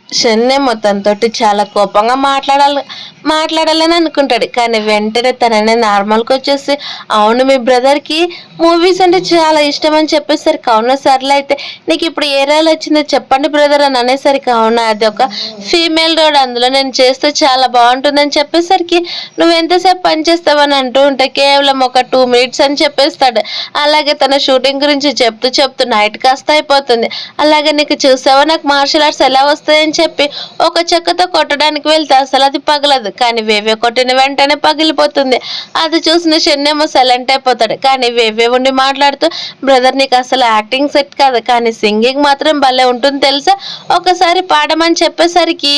షన్నే మొత్తంతోటి చాలా కోపంగా మాట్లాడాలని అనుకుంటాడు. కానీ వెంటనే తననే నార్మల్కి వచ్చేసి అవును మీ బ్రదర్కి మూవీస్ అంటే చాలా ఇష్టం అని చెప్పేసరికి అవునా సర్లే అయితే నీకు ఇప్పుడు ఏ రోల్ వచ్చిందో చెప్పండి బ్రదర్ అని అనేసరికి అవునా అది ఒక ఫీమేల్ రోడ్, అందులో నేను చేస్తే చాలా బాగుంటుందని చెప్పేసరికి నువ్వు ఎంతసేపు పని చేస్తావని అంటూ ఉంటే కేవలం ఒక 2 మినిట్స్ అని చెప్పేస్తాడు. అలాగే తన షూటింగ్ గురించి చెప్తూ నైట్ కాస్త అయిపోతుంది. అలాగే నీకు చూసావా నాకు మార్షల్ ఆర్ట్స్ ఎలా వస్తాయని చెప్పి ఒక చెక్కతో కొట్టడానికి వెళ్తే అసలు అది పగలదు, కానీ వేవే కొట్టిన వెంటనే పగిలిపోతుంది. అది చూసిన షన్నేమో సైలెంట్ అయిపోతాడు. కానీ వేవే ఉండి మాట్లాడుతూ బ్రదర్ నీకు అసలు యాక్టింగ్ సెట్ కాదు, కానీ సింగింగ్ మాత్రం భలే ఉంటుంది తెలుసా, ఒకసారి పాడమని చెప్పేసరికి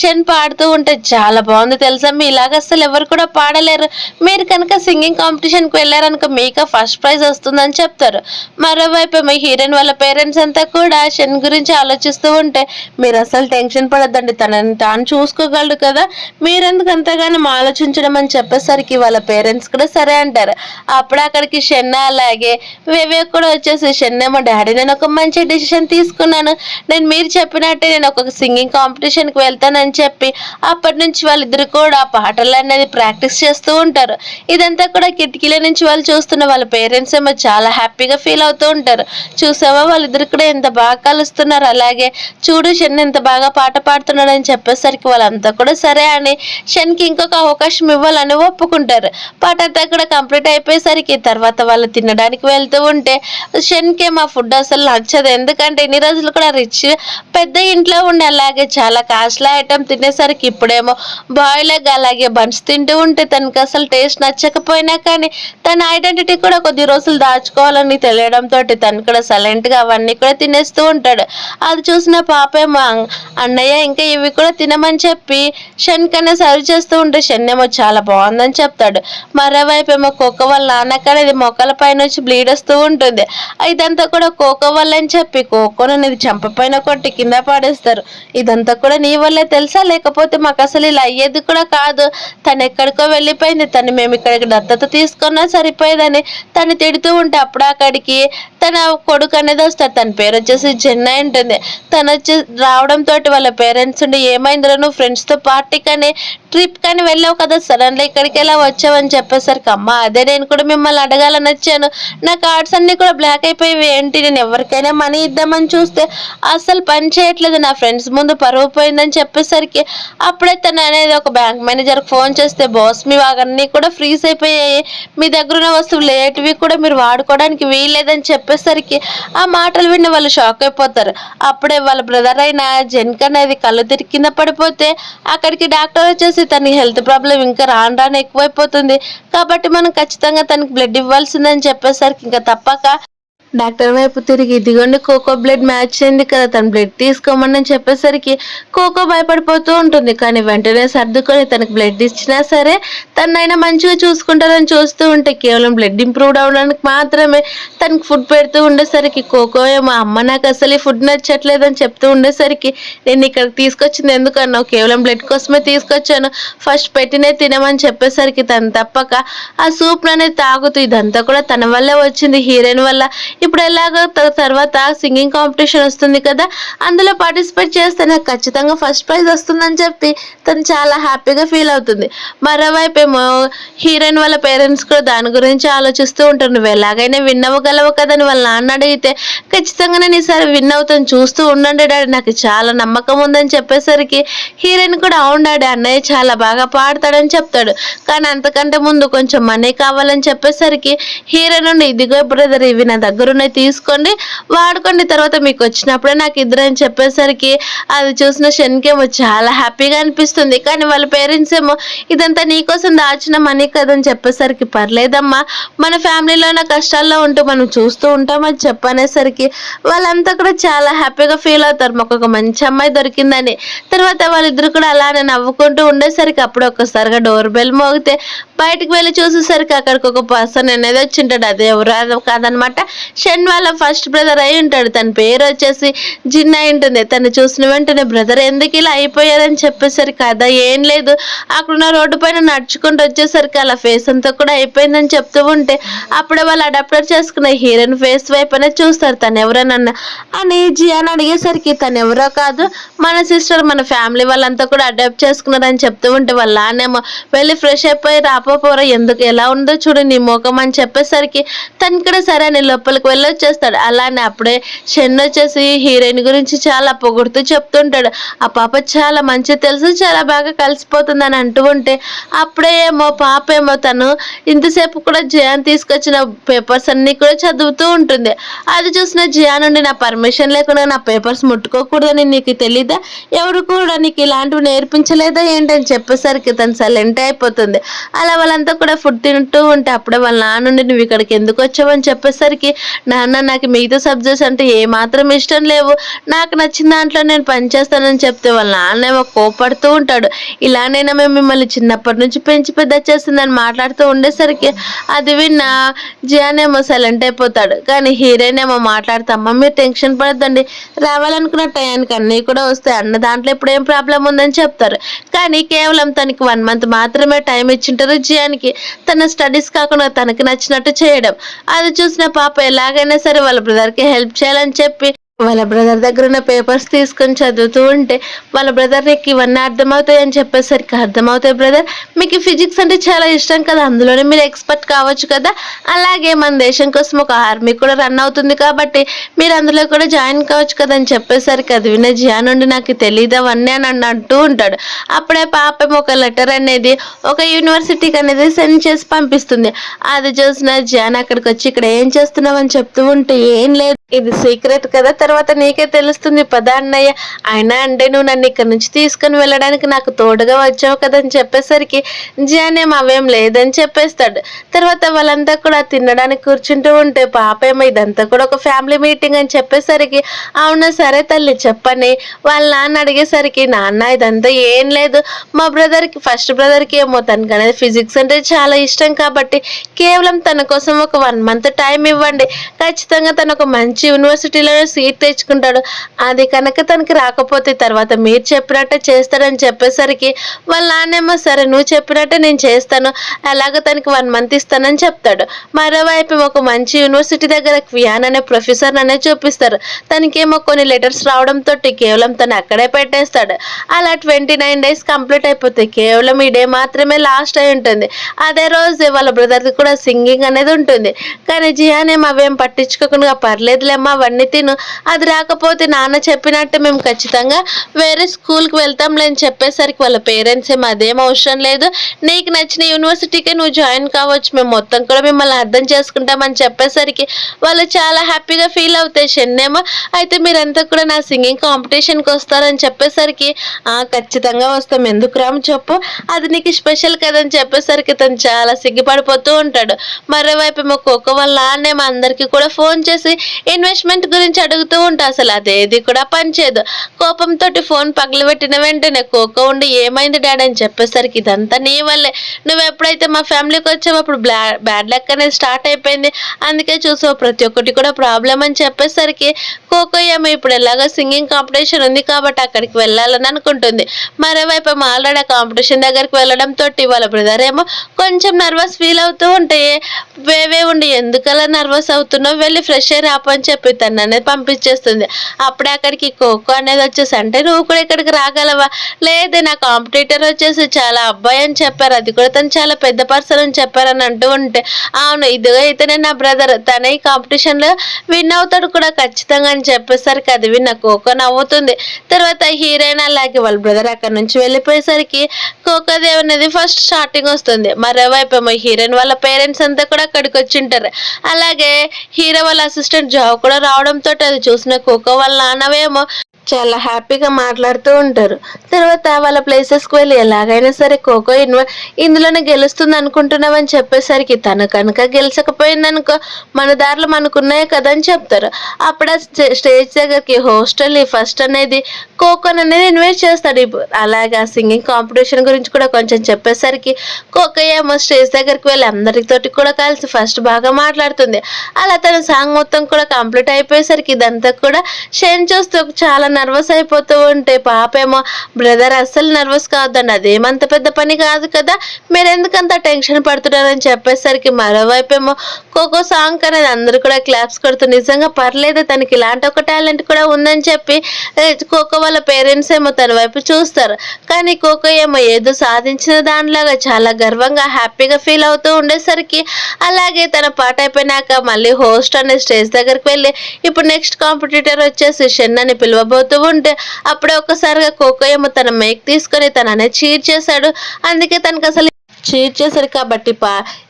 షన్ పాడుతూ ఉంటే చాలా బాగుంది తెలుసా, మీ ఇలాగ అసలు ఎవరు కూడా పాడలేరు, మీరు కనుక సింగింగ్ కాంపిటీషన్కి వెళ్ళారనుకో మీకు ఫస్ట్ ప్రైజ్ వస్తుందని చెప్తారు. మరోవైపు మీ హీరోయిన్ వాళ్ళ పేరెంట్స్ అంతా కూడా షన్ గురించి ఆలోచిస్తూ ఉంటే మీరు అసలు టెన్షన్ పడద్దండి, తనని తాను చూసుకోగలడు కదా, మీరెందుకు అంతగానో ఆలోచించడం అని చెప్పేసరికి వాళ్ళ పేరెంట్స్ కూడా సరే అంటారు. అప్పుడు అక్కడికి షెన్న అలాగే వివేక్ కూడా వచ్చేసి షెన్నేమో డాడీ నేను ఒక మంచి డిసిషన్ తీసుకున్నాను, నేను మీరు చెప్పినట్టే నేను ఒక సింగింగ్ కాంపిటీషన్కి వెళ్తానని చెప్పి అప్పటి నుంచి వాళ్ళిద్దరు కూడా పాటలు అనేది ప్రాక్టీస్ చేస్తూ ఉంటారు. ఇదంతా కూడా కిటికీల నుంచి వాళ్ళు చూస్తున్న వాళ్ళ పేరెంట్స్ ఏమో చాలా హ్యాపీగా ఫీల్ అవుతూ ఉంటారు. చూసావా వాళ్ళిద్దరు కూడా ఎంత బాగా కలుస్తున్నారు, అలాగే చూడు షన్ ఎంత బాగా పాట పాడుతున్నాడు అని చెప్పేసరికి వాళ్ళంతా కూడా సరే అని షన్కి ఇంకొక అవకాశం ఇవ్వాలని ఒప్పుకుంటారు. పాట అంతా కూడా కంప్లీట్ అయిపోయేసరికి తర్వాత వాళ్ళు తినడానికి వెళ్తూ ఉంటే షన్కి మా ఫుడ్ అసలు నచ్చదు, ఎందుకంటే ఇన్ని రోజులు కూడా రిచ్ పెద్ద ఇంట్లో ఉండి అలాగే చాలా కాస్ట్లీ ఐటమ్ తినేసరికి ఇప్పుడేమో బాయిల్ ఎగ్ అలాగే బన్స్ తింటూ ఉంటే తనకి అసలు టేస్ట్ నచ్చకపోయినా కానీ తన ఐడెంటిటీ కూడా కొద్ది రోజులు దాచుకోవాలని తెలియడంతో తను కూడా సైలెంట్ గా అవన్నీ కూడా తినేస్తూ ఉంటాడు. అది చూసిన పాపేమో అన్నయ్య ఇంకా ఇవి కూడా తినమని చెప్పి షన్ కన్నా సర్వ్ చేస్తూ ఉంటే షన్ ఏమో చాలా బాగుందని చెప్తాడు. మరోవైపు ఏమో కోకో వాళ్ళ నాన్నకనే ఇది మొక్కల పైన నుంచి బ్లీడ్ వస్తూ ఉంటుంది. ఇదంతా కూడా కోకో వల్ల అని చెప్పి కోకోను ఇది చంప పైన కొట్టి కింద పాడేస్తారు. ఇదంతా కూడా నీ వల్లే తెలుసా, లేకపోతే మాకు అసలు ఇలా అయ్యేది కూడా కాదు, తను ఎక్కడికో వెళ్ళిపోయింది, తను మేము ఇక్కడికి దత్తత తీసుకున్నా సరిపోయేదని తను తిడుతూ ఉంటే అప్పుడు అక్కడికి తన కొడుకు అనేది వస్తాడు. తన పేరు వచ్చేసి జెన్నై ఉంటుంది. తను వచ్చి రావడంతో వాళ్ళ పేరెంట్స్ ఉండి ఏమైందిరా నువ్వు ఫ్రెండ్స్తో పార్టీ కానీ ట్రిప్ కానీ వెళ్ళావు కదా సడన్లీ ఇక్కడికి ఎలా వచ్చావని చెప్పేసరికి అమ్మ అదే నేను కూడా మిమ్మల్ని అడగాలని వచ్చాను. నా కార్డ్స్ అన్నీ కూడా బ్లాక్ అయిపోయి ఏంటి నేను ఎవరికైనా మనీ ఇద్దామని చూస్తే అస్సలు పని చేయట్లేదు, నా ఫ్రెండ్స్ ముందు పరువు పోయిందని చెప్పేసరికి అప్పుడే తను అనేది ఒక బ్యాంక్ మేనేజర్ ఫోన్ చేస్తే బాస్ మీ అవన్నీ కూడా ఫ్రీజ్ అయిపోయాయి, మీ దగ్గర ఉన్న వస్తువులు లేటివి కూడా మీరు వాడుకోవడానికి వీల్లేదని చెప్పేసరికి ఆ మాటలు విన్న వాళ్ళు షాక్ అయిపోతారు. అప్పుడే వాళ్ళ బ్రదర్ అయిన జెన్క్ అనేది కళ్ళు తిరిగి కింద పడిపోతే అక్కడికి డాక్టర్ వచ్చేసి తన హెల్త్ ప్రాబ్లం ఇంకా రాను రాను ఎక్కువైపోతుంది కాబట్టి మనం ఖచ్చితంగా తనకి బ్లడ్ ఇవ్వాల్సిందని చెప్పేసరికి ఇంకా తప్పక డాక్టర్ వైపు తిరిగి ఇదిగోండి కోకో బ్లడ్ మ్యాచ్ అయింది కదా తన బ్లడ్ తీసుకోమని చెప్పేసరికి కోకో భయపడిపోతూ ఉంటుంది. కానీ వెంటనే సర్దుకొని తనకు బ్లడ్ ఇచ్చినా సరే తనైనా మంచిగా చూసుకుంటారని చూస్తూ ఉంటే కేవలం బ్లడ్ ఇంప్రూవ్ అవడానికి మాత్రమే తనకు ఫుడ్ పెడుతూ ఉండేసరికి కోకో ఏమో అమ్మ నాకు అసలు ఈ ఫుడ్ నచ్చట్లేదని చెప్తూ ఉండేసరికి నేను ఇక్కడికి తీసుకొచ్చింది ఎందుకన్నావు, కేవలం బ్లడ్ కోసమే తీసుకొచ్చాను, ఫస్ట్ పెట్టినే తినమని చెప్పేసరికి తను తప్పక ఆ సూప్ అనేది తాగుతూ ఇదంతా కూడా తన వల్లే వచ్చింది హీరోయిన్ వల్ల, ఇప్పుడు ఎలాగో తర్వాత సింగింగ్ కాంపిటీషన్ వస్తుంది కదా అందులో పార్టిసిపేట్ చేస్తే నాకు ఖచ్చితంగా ఫస్ట్ ప్రైజ్ వస్తుందని చెప్పి తను చాలా హ్యాపీగా ఫీల్ అవుతుంది. మరోవైపు ఏమో హీరోయిన్ వాళ్ళ పేరెంట్స్ కూడా దాని గురించి ఆలోచిస్తూ ఉంటారు. నువ్వు ఎలాగైనా విన్ అవ్వగలవు కదని వాళ్ళ నాన్న అడిగితే ఖచ్చితంగా నేను ఈసారి విన్ అవుతాను చూస్తూ ఉండండి డాడీ నాకు చాలా నమ్మకం ఉందని చెప్పేసరికి హీరోయిన్ కూడా అవును డాడీ అన్నయ్య చాలా బాగా పాడతాడని చెప్తాడు. కానీ అంతకంటే ముందు కొంచెం మనీ కావాలని చెప్పేసరికి హీరోయిన్ నుండి ఇదిగో బ్రదర్ ఇవి నా దగ్గర తీసుకోండి వాడుకోండి తర్వాత మీకు వచ్చినప్పుడే నాకు ఇద్దరని చెప్పేసరికి అది చూసిన షెన్కేమో చాలా హ్యాపీగా అనిపిస్తుంది. కానీ వాళ్ళ పేరెంట్స్ ఏమో ఇదంతా నీకోసం దాచిన మనీ కదని చెప్పేసరికి పర్లేదమ్మా మన ఫ్యామిలీలో నా కష్టాల్లో ఉంటూ మనం చూస్తూ ఉంటామని చెప్పనేసరికి వాళ్ళంతా కూడా చాలా హ్యాపీగా ఫీల్ అవుతారు మాకు ఒక మంచి అమ్మాయి దొరికిందని. తర్వాత వాళ్ళిద్దరు కూడా అలానే నవ్వుకుంటూ ఉండేసరికి అప్పుడు ఒక్కసారిగా డోర్ బెల్ మోగితే బయటకు వెళ్ళి చూసేసరికి అక్కడికి ఒక పర్సన్ అనేది వచ్చింటాడు. అది ఎవరు కాదనమాట షన్ వాళ్ళ ఫస్ట్ బ్రదర్ అయి ఉంటాడు. తన పేరు వచ్చేసి జిన్ అయి ఉంటుంది. తను చూసిన వెంటనే బ్రదర్ ఎందుకు ఇలా అయిపోయారని చెప్పేసరికి కదా ఏం లేదు అక్కడున్న రోడ్డు పైన నడుచుకుంటూ వచ్చేసరికి అలా ఫేస్ అంతా కూడా అయిపోయిందని చెప్తూ ఉంటే అప్పుడే వాళ్ళు అడాప్టర్ చేసుకున్న హీరోయిన్ ఫేస్ వైపు అనేది చూస్తారు తను ఎవరనన్నా అని జియాన్ అడిగేసరికి తను ఎవరో కాదు మన సిస్టర్ మన ఫ్యామిలీ వాళ్ళంతా కూడా అడాప్ట్ చేసుకున్నారని చెప్తూ ఉంటే వాళ్ళ నానేమో వెళ్ళి ఫ్రెష్ అయిపోయి రాపోపోరా ఎందుకు ఎలా ఉందో చూడు నీ ముఖం అని చెప్పేసరికి తను కూడా సరే అని లోపలికి వెళ్ళొచ్చేస్తాడు. అలానే అప్పుడే షెన్ వచ్చేసి హీరోయిన్ గురించి చాలా పొగుడుతూ చెప్తుంటాడు. ఆ పాప చాలా మంచి తెలుసు చాలా బాగా కలిసిపోతుంది అని అంటూ ఉంటే అప్పుడే ఏమో పాప ఏమో తను ఇంతసేపు కూడా జియాన్ తీసుకొచ్చిన పేపర్స్ అన్ని కూడా చదువుతూ ఉంటుంది. అది చూసిన జియాన్ నుండి నా పర్మిషన్ లేకుండా నా పేపర్స్ ముట్టుకోకూడదని నీకు తెలీదా, ఎవరు కూడా నీకు ఇలాంటివి నేర్పించలేదా ఏంటని చెప్పేసరికి తను సైలెంట్ అయిపోతుంది. అలా వాళ్ళంతా కూడా ఫుడ్ తింటూ ఉంటే అప్పుడే వాళ్ళ నాన్న నుండి నువ్వు ఇక్కడికి ఎందుకు వచ్చావని చెప్పేసరికి నాన్న నాకు మిగతా సబ్జెక్ట్స్ అంటే ఏమాత్రం ఇష్టం లేవు, నాకు నచ్చిన దాంట్లో నేను పనిచేస్తానని చెప్తే వాళ్ళ నాన్నేమో కోపడుతూ ఉంటాడు. ఇలానైనా మేము మిమ్మల్ని చిన్నప్పటి నుంచి పెంచి పెద్ద చేస్తుందని మాట్లాడుతూ ఉండేసరికి అది విన్న జియాన్ ఏమో సైలెంట్ అయిపోతాడు. కానీ హీరోయిన్ ఏమో మాట్లాడుతామ్మా మీరు టెన్షన్ పడద్దండి రావాలనుకున్న టయానికి అన్నీ కూడా వస్తాయి అన్న దాంట్లో ఇప్పుడు ఏం ప్రాబ్లం ఉందని చెప్తారు. కానీ కేవలం తనకి 1 month మాత్రమే టైం ఇచ్చింటారు జియాన్కి తన స్టడీస్ కాకుండా తనకి నచ్చినట్టు చేయడం. అది చూసిన పాప ఎలాగైనా సరే వాళ్ళ బ్రదర్కి హెల్ప్ చేయాలని చెప్పి వాళ్ళ బ్రదర్ దగ్గర ఉన్న పేపర్స్ తీసుకొని చదువుతూ ఉంటే వాళ్ళ బ్రదర్ నీకు ఇవన్నీ అర్థమవుతాయి అని చెప్పేసరికి అర్థమవుతాయి బ్రదర్ మీకు ఫిజిక్స్ అంటే చాలా ఇష్టం కదా అందులోనే మీరు ఎక్స్పర్ట్ కావచ్చు కదా, అలాగే మన దేశం కోసం ఒక ఆర్మీ కూడా రన్ అవుతుంది కాబట్టి మీరు అందులో కూడా జాయిన్ కావచ్చు కదా అని చెప్పేసరికి అది విన్న జియాన్ నుండి నాకు తెలియదు అవన్నీ అని అంటూ ఉంటాడు. అప్పుడే పాప ఒక లెటర్ అనేది ఒక యూనివర్సిటీకి అనేది సెండ్ చేసి పంపిస్తుంది. అది చూసిన జియాన్ అక్కడికి వచ్చి ఇక్కడ ఏం చేస్తున్నావు అని చెప్తూ ఉంటే ఏం లేదు ఇది సీక్రెట్ కదా తర్వాత నీకే తెలుస్తుంది పద అన్నయ్య, అయినా అంటే నువ్వు నన్ను ఇక్కడ నుంచి తీసుకుని వెళ్ళడానికి నాకు తోడుగా వచ్చావు కదా అని చెప్పేసరికి జియాన్ ఏమో అవేం లేదని చెప్పేస్తాడు. తర్వాత వాళ్ళంతా కూడా తినడానికి కూర్చుంటూ ఉంటే పాప ఏమో ఇదంతా కూడా ఒక ఫ్యామిలీ మీటింగ్ అని చెప్పేసరికి అవునా సరే తల్లి చెప్పని వాళ్ళ నాన్న అడిగేసరికి నాన్న ఇదంతా ఏం లేదు మా బ్రదర్కి ఫస్ట్ బ్రదర్కి ఏమో తనకు అనేది ఫిజిక్స్ అంటే చాలా ఇష్టం కాబట్టి కేవలం తన కోసం ఒక 1 month టైం ఇవ్వండి, ఖచ్చితంగా తను ఒక మంచి యూనివర్సిటీలో సీట్ ఇంటికి తెచ్చుకుంటాడు. అది కనుక తనకి రాకపోతే తర్వాత మీరు చెప్పినట్టే చేస్తాడని చెప్పేసరికి వాళ్ళ నాన్నేమో సరే నువ్వు చెప్పినట్టే నేను చేస్తాను, అలాగ తనకి 1 మంత్ ఇస్తానని చెప్తాడు. మరోవైపు ఒక మంచి యూనివర్సిటీ దగ్గర క్వియాన్ అనే ప్రొఫెసర్ అనే చూపిస్తారు. తనకేమో కొన్ని లెటర్స్ రావడంతో కేవలం తను అక్కడే పెట్టేస్తాడు. అలా 29 డేస్ కంప్లీట్ అయిపోతాయి. కేవలం ఈ డే మాత్రమే లాస్ట్ అయి ఉంటుంది. అదే రోజు వాళ్ళ బ్రదర్ది కూడా సింగింగ్ అనేది ఉంటుంది. కానీ జియాన్ ఏమో అవేం పట్టించుకోకుండా పర్లేదులేమ్మా అవన్నీ తిను, అది రాకపోతే నాన్న చెప్పినట్టు మేము ఖచ్చితంగా వేరే స్కూల్కి వెళ్తాంలే అని చెప్పేసరికి వాళ్ళ పేరెంట్స్ ఏమో అదేం అవసరం లేదు, నీకు నచ్చిన యూనివర్సిటీకే నువ్వు జాయిన్ కావచ్చు, మేము మొత్తం కూడా మిమ్మల్ని అర్థం చేసుకుంటామని చెప్పేసరికి వాళ్ళు చాలా హ్యాపీగా ఫీల్ అవుతాయి. షెన్నేమో అయితే మీరంతా కూడా నా సింగింగ్ కాంపిటీషన్కి వస్తారని చెప్పేసరికి ఖచ్చితంగా వస్తాం, ఎందుకు రాము చెప్పు, అది నీకు స్పెషల్ కదని చెప్పేసరికి తను చాలా సిగ్గుపడిపోతూ ఉంటాడు. మరోవైపు ఏమో కోకో వాళ్ళ నాన్నేమో అందరికీ కూడా ఫోన్ చేసి ఇన్వెస్ట్మెంట్ గురించి అడుగుతూ ఉంటా. అసలు అదేది కూడా పనిచేయదు. కోపంతో ఫోన్ పగలబెట్టిన వెంటనే కోకో ఉండి ఏమైంది డాడీ అని చెప్పేసరికి ఇదంతా నీ వల్లే, నువ్వు ఎప్పుడైతే మా ఫ్యామిలీకి వచ్చావో అప్పుడు బ్యాడ్ లక్ అనేది స్టార్ట్ అయిపోయింది, అందుకే చూసావు ప్రతి ఒక్కటి కూడా ప్రాబ్లం అని చెప్పేసరికి కోకో ఏమో ఇప్పుడు ఎలాగో సింగింగ్ కాంపిటీషన్ ఉంది కాబట్టి అక్కడికి వెళ్ళాలని అనుకుంటుంది. మరోవైపు ఆల్రెడీ ఆ కాంపిటీషన్ దగ్గరికి వెళ్ళడంతో వాళ్ళ బ్రదర్ ఏమో కొంచెం నర్వస్ ఫీల్ అవుతూ ఉంటే వేవే ఉండి ఎందుకలా నర్వస్ అవుతున్నావు, వెళ్ళి ఫ్రెష్ అయ్యి రాపు అని చెప్పి తను అనేది పంపించేస్తుంది. అప్పుడే అక్కడికి కోకో అనేది వచ్చేసి అంటే నువ్వు కూడా ఇక్కడికి రాగలవా, లేదు నా కాంపిటీటర్ వచ్చేసి చాలా అబ్బాయి అని చెప్పారు, అది కూడా తను చాలా పెద్ద పర్సన్ అని చెప్పారని అంటూ ఉంటే అవును ఇదిగో ఇతనే నా బ్రదర్, తనే ఈ కాంపిటీషన్లో విన్ అవుతాడు కూడా ఖచ్చితంగా అని చెప్పేసరికి అది విన్న కోకో నవ్వుతుంది. తర్వాత హీరోయిన్ అలాగే వాళ్ళ బ్రదర్ అక్కడ నుంచి వెళ్ళిపోయేసరికి కోకోదేవ్ అనేది ఫస్ట్ స్టార్టింగ్ వస్తుంది. మరోవైపు ఏమో హీరోయిన్ వాళ్ళ పేరెంట్స్ అంతా కూడా అక్కడికి వచ్చింటారు. అలాగే హీరో వాళ్ళ అసిస్టెంట్ జాబ్ కూడా రావడంతో అది చూసిన కోకో వాళ్ళ నాన్నవేమో చాలా హ్యాపీగా మాట్లాడుతూ ఉంటారు. తర్వాత వాళ్ళ ప్లేసెస్కి వెళ్ళి ఎలాగైనా సరే కోకో ఇందులోనే గెలుస్తుంది అనుకుంటున్నామని చెప్పేసరికి తను కనుక గెలిచకపోయిందనుకో మన దారిలో మనకున్నాయి కదా అని చెప్తారు. అప్పుడు స్టేజ్ దగ్గరికి హోస్టల్ ఫస్ట్ అనేది కోకోన్ అనేది ఇన్వైట్ చేస్తాడు. అలాగే ఆ సింగింగ్ కాంపిటీషన్ గురించి కూడా కొంచెం చెప్పేసరికి కోకో ఏమో స్టేజ్ దగ్గరికి వెళ్ళి అందరితోటి కూడా కలిసి ఫస్ట్ బాగా మాట్లాడుతుంది. అలా తన సాంగ్ మొత్తం కూడా కంప్లీట్ అయిపోయేసరికి ఇదంతా కూడా షేన్ చూస్తూ చాలా నర్వస్ అయిపోతూ ఉంటే పాపేమో బ్రదర్ అస్సలు నర్వస్ కావద్దండి, అదేమంత పెద్ద పని కాదు కదా, మీరు ఎందుకంత టెన్షన్ పడుతున్నారని చెప్పేసరికి మరోవైపేమో కోకో సాంగ్ అనేది అందరూ కూడా క్లాప్స్ కొడుతూ నిజంగా పర్లేదు తనకి ఇలాంటి ఒక టాలెంట్ కూడా ఉందని చెప్పి కోకో వాళ్ళ పేరెంట్స్ ఏమో తన వైపు చూస్తారు. కానీ కోకో ఏమో ఏదో సాధించిన దానిలాగా చాలా గర్వంగా హ్యాపీగా ఫీల్ అవుతూ ఉండేసరికి అలాగే తన పాట అయిపోయినాక మళ్ళీ హోస్ట్ అనే స్టేజ్ దగ్గరికి వెళ్ళి ఇప్పుడు నెక్స్ట్ కాంపిటీటర్ వచ్చేసి షెన్ అని పిలవబోతూ ఉంటే అప్పుడే ఒక్కసారిగా కోకో ఏమో తన మైక్ తీసుకొని తన అనేది చీట్ చేశాడు. అందుకే తనకు అసలు చీట్ చేశారు కాబట్టి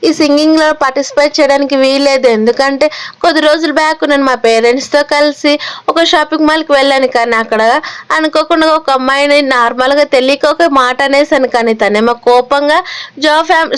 ఈ సింగింగ్లో పార్టిసిపేట్ చేయడానికి వీల్లేదు. ఎందుకంటే కొద్ది రోజుల బ్యాక్ నేను మా పేరెంట్స్తో కలిసి ఒక షాపింగ్ మాల్కి వెళ్ళాను, కానీ అక్కడ అనుకోకుండా ఒక అమ్మాయిని నార్మల్గా తెలియక ఒక మాట అనేసాను, కానీ తనేమో కోపంగా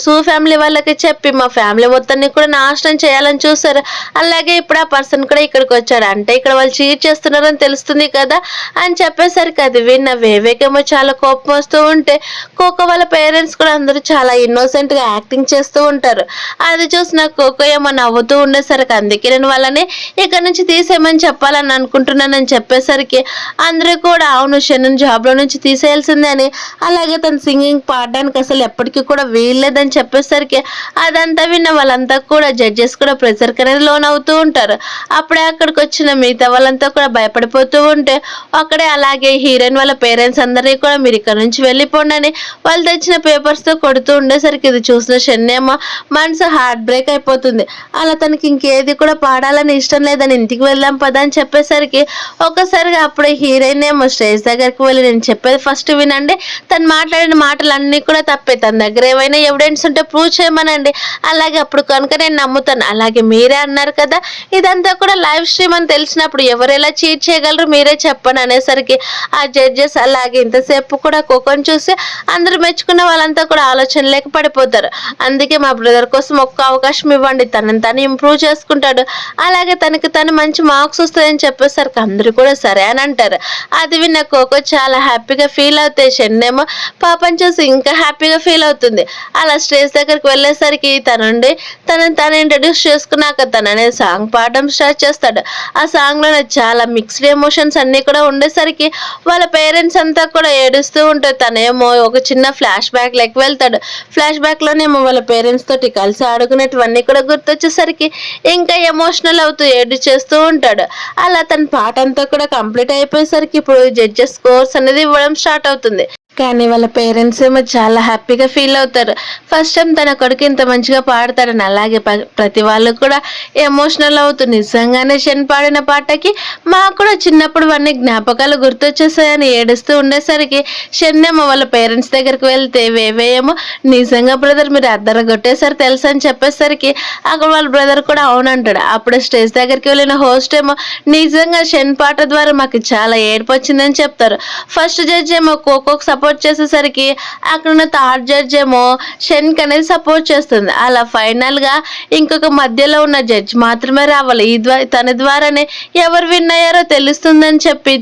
సూ ఫ్యామిలీ వాళ్ళకి చెప్పి మా ఫ్యామిలీ మొత్తాన్ని కూడా నాశనం చేయాలని చూస్తారు. అలాగే ఇప్పుడు ఆ పర్సన్ కూడా ఇక్కడికి వచ్చాడు, అంటే ఇక్కడ వాళ్ళు చీట్ చేస్తున్నారని తెలుస్తుంది కదా అని చెప్పేసరికి అది విన్న వేవేకేమో చాలా కోపం వస్తూ ఉంటే కోకో వాళ్ళ పేరెంట్స్ కూడా అందరూ చాలా ఇన్నోసెంట్ గా యాక్టింగ్ చేస్తూ ఉంటారు. అది చూసిన కోకో ఏమో నవ్వుతూ ఉండేసరికి అందుకే నేను వాళ్ళని ఇక్కడ నుంచి తీసేయమని చెప్పాలని అనుకుంటున్నానని చెప్పేసరికి అందరూ కూడా అవును షెన్ను జాబ్ లో నుంచి తీసేయాల్సిందే అని, అలాగే తను సింగింగ్ పాడడానికి అసలు ఎప్పటికీ కూడా వీల్లేదని చెప్పేసరికి అదంతా విన్న వాళ్ళంతా కూడా జడ్జెస్ కూడా ప్రెషర్ అనేది లోన్ అవుతూ ఉంటారు. అప్పుడే అక్కడికి వచ్చిన మిగతా వాళ్ళంతా కూడా భయపడిపోతూ ఉంటే అక్కడే అలాగే హీరోయిన్ వాళ్ళ పేరెంట్స్ అందరినీ కూడా మీరు ఇక్కడ నుంచి వెళ్ళిపోండి అని వాళ్ళు తెచ్చిన పేపర్స్ తో కొడుతూ ఉండేసరికి ఇది చూసిన షెన్నేమో మనసు హార్ట్ బ్రేక్ అయిపోతుంది. అలా తనకి ఇంకేది కూడా పాడాలని ఇష్టం లేదని ఇంటికి వెళ్దాం పదా అని చెప్పేసరికి ఒక్కసారిగా అప్పుడే హీరోయిన్ ఏమో స్టేజ్ దగ్గరికి వెళ్ళి నేను చెప్పేది ఫస్ట్ వినండి, తను మాట్లాడిన మాటలన్నీ కూడా తప్పే, తన దగ్గర ఏమైనా ఎవిడెన్స్ ఉంటే ప్రూవ్ చేయమనండి, అలాగే అప్పుడు కనుక నేను నమ్ముతాను, అలాగే మీరే అన్నారు కదా ఇదంతా కూడా లైవ్ స్ట్రీమ్ అని తెలిసినప్పుడు ఎవరు ఎలా చీట్ చేయగలరు మీరే చెప్పండి అనేసరికి ఆ జడ్జెస్ అలాగే ఇంతసేపు కూడా కోకోని చూసి అందరూ మెచ్చుకున్న వాళ్ళంతా కూడా ఆలోచన లేక పడిపోతారు. అందుకే మా బ్రదర్ కోసం ఒక్క అవకాశం ఇవ్వండి, తనని తను ఇంప్రూవ్ చేసుకుంటాడు, అలాగే తనకి తను మంచి మార్క్స్ వస్తాయని చెప్పేసరికి అందరూ కూడా సరే అని అంటారు. అది విన్న కోకో చాలా హ్యాపీగా ఫీల్ అవుతాయి. షెన్నేమో పాపని చూసి ఇంకా హ్యాపీగా ఫీల్ అవుతుంది. అలా స్టేజ్ దగ్గరికి వెళ్ళేసరికి తనండి తనని తను ఇంట్రడ్యూస్ చేసుకున్నాక తను అనేది సాంగ్ పాడడం స్టార్ట్ చేస్తాడు. ఆ సాంగ్లో చాలా మిక్స్డ్ ఎమోషన్స్ అన్నీ కూడా ఉండేసరికి వాళ్ళ పేరెంట్స్ అంతా కూడా ఏడుస్తూ ఉంటారు. తనేమో ఒక చిన్న ఫ్లాష్ బ్యాక్ లెక్క వెళ్తాడు. ఫ్లాష్ బ్యాక్లోనేమో వాళ్ళ పేరెంట్స్ తోటి కలిసి ఆడుకునేటివన్నీ కూడా గుర్తొచ్చేసరికి ఇంకా ఎమోషనల్ అవుతూ ఏడు చేస్తూ ఉంటాడు. అలా తన పాట అంతా కూడా కంప్లీట్ అయిపోయేసరికి ఇప్పుడు జడ్జెస్ స్కోర్స్ అనేది ఇవ్వడం స్టార్ట్ అవుతుంది. కానీ వాళ్ళ పేరెంట్స్ ఏమో చాలా హ్యాపీగా ఫీల్ అవుతారు. ఫస్ట్ టైం తన కొడుకు ఇంత మంచిగా పాడతాడని. అలాగే ప్రతి వాళ్ళు కూడా ఎమోషనల్ అవుతూ నిజంగానే షన్ పాడిన పాటకి మాకు కూడా చిన్నప్పుడు అన్ని జ్ఞాపకాలు గుర్తొచ్చేసాయని ఏడుస్తూ ఉండేసరికి షన్ ఏమో వాళ్ళ పేరెంట్స్ దగ్గరికి వెళ్తే వేవేమో నిజంగా బ్రదర్ మీరు అద్దరు కొట్టేసరి తెలుసు అని చెప్పేసరికి అక్కడ వాళ్ళ బ్రదర్ కూడా అవునంటాడు. అప్పుడు స్టేజ్ దగ్గరికి వెళ్ళిన హోస్ట్ ఏమో నిజంగా షన్ పాట ద్వారా మాకు చాలా ఏడుపు వచ్చిందని చెప్తారు. ఫస్ట్ జడ్జ్ ఏమో కోకోకు సపోర్ట్ చేసేసరికి అక్కడ ఉన్న థర్డ్ జడ్జ్ ఏమో షెన్కి అనేది సపోర్ట్ చేస్తుంది. అలా ఫైనల్ గా ఇంకొక మధ్యలో ఉన్న జడ్జ్ మాత్రమే రావాలి. తన ద్వారానే ఎవరు విన్ అయ్యారో తెలుస్తుందని చెప్పి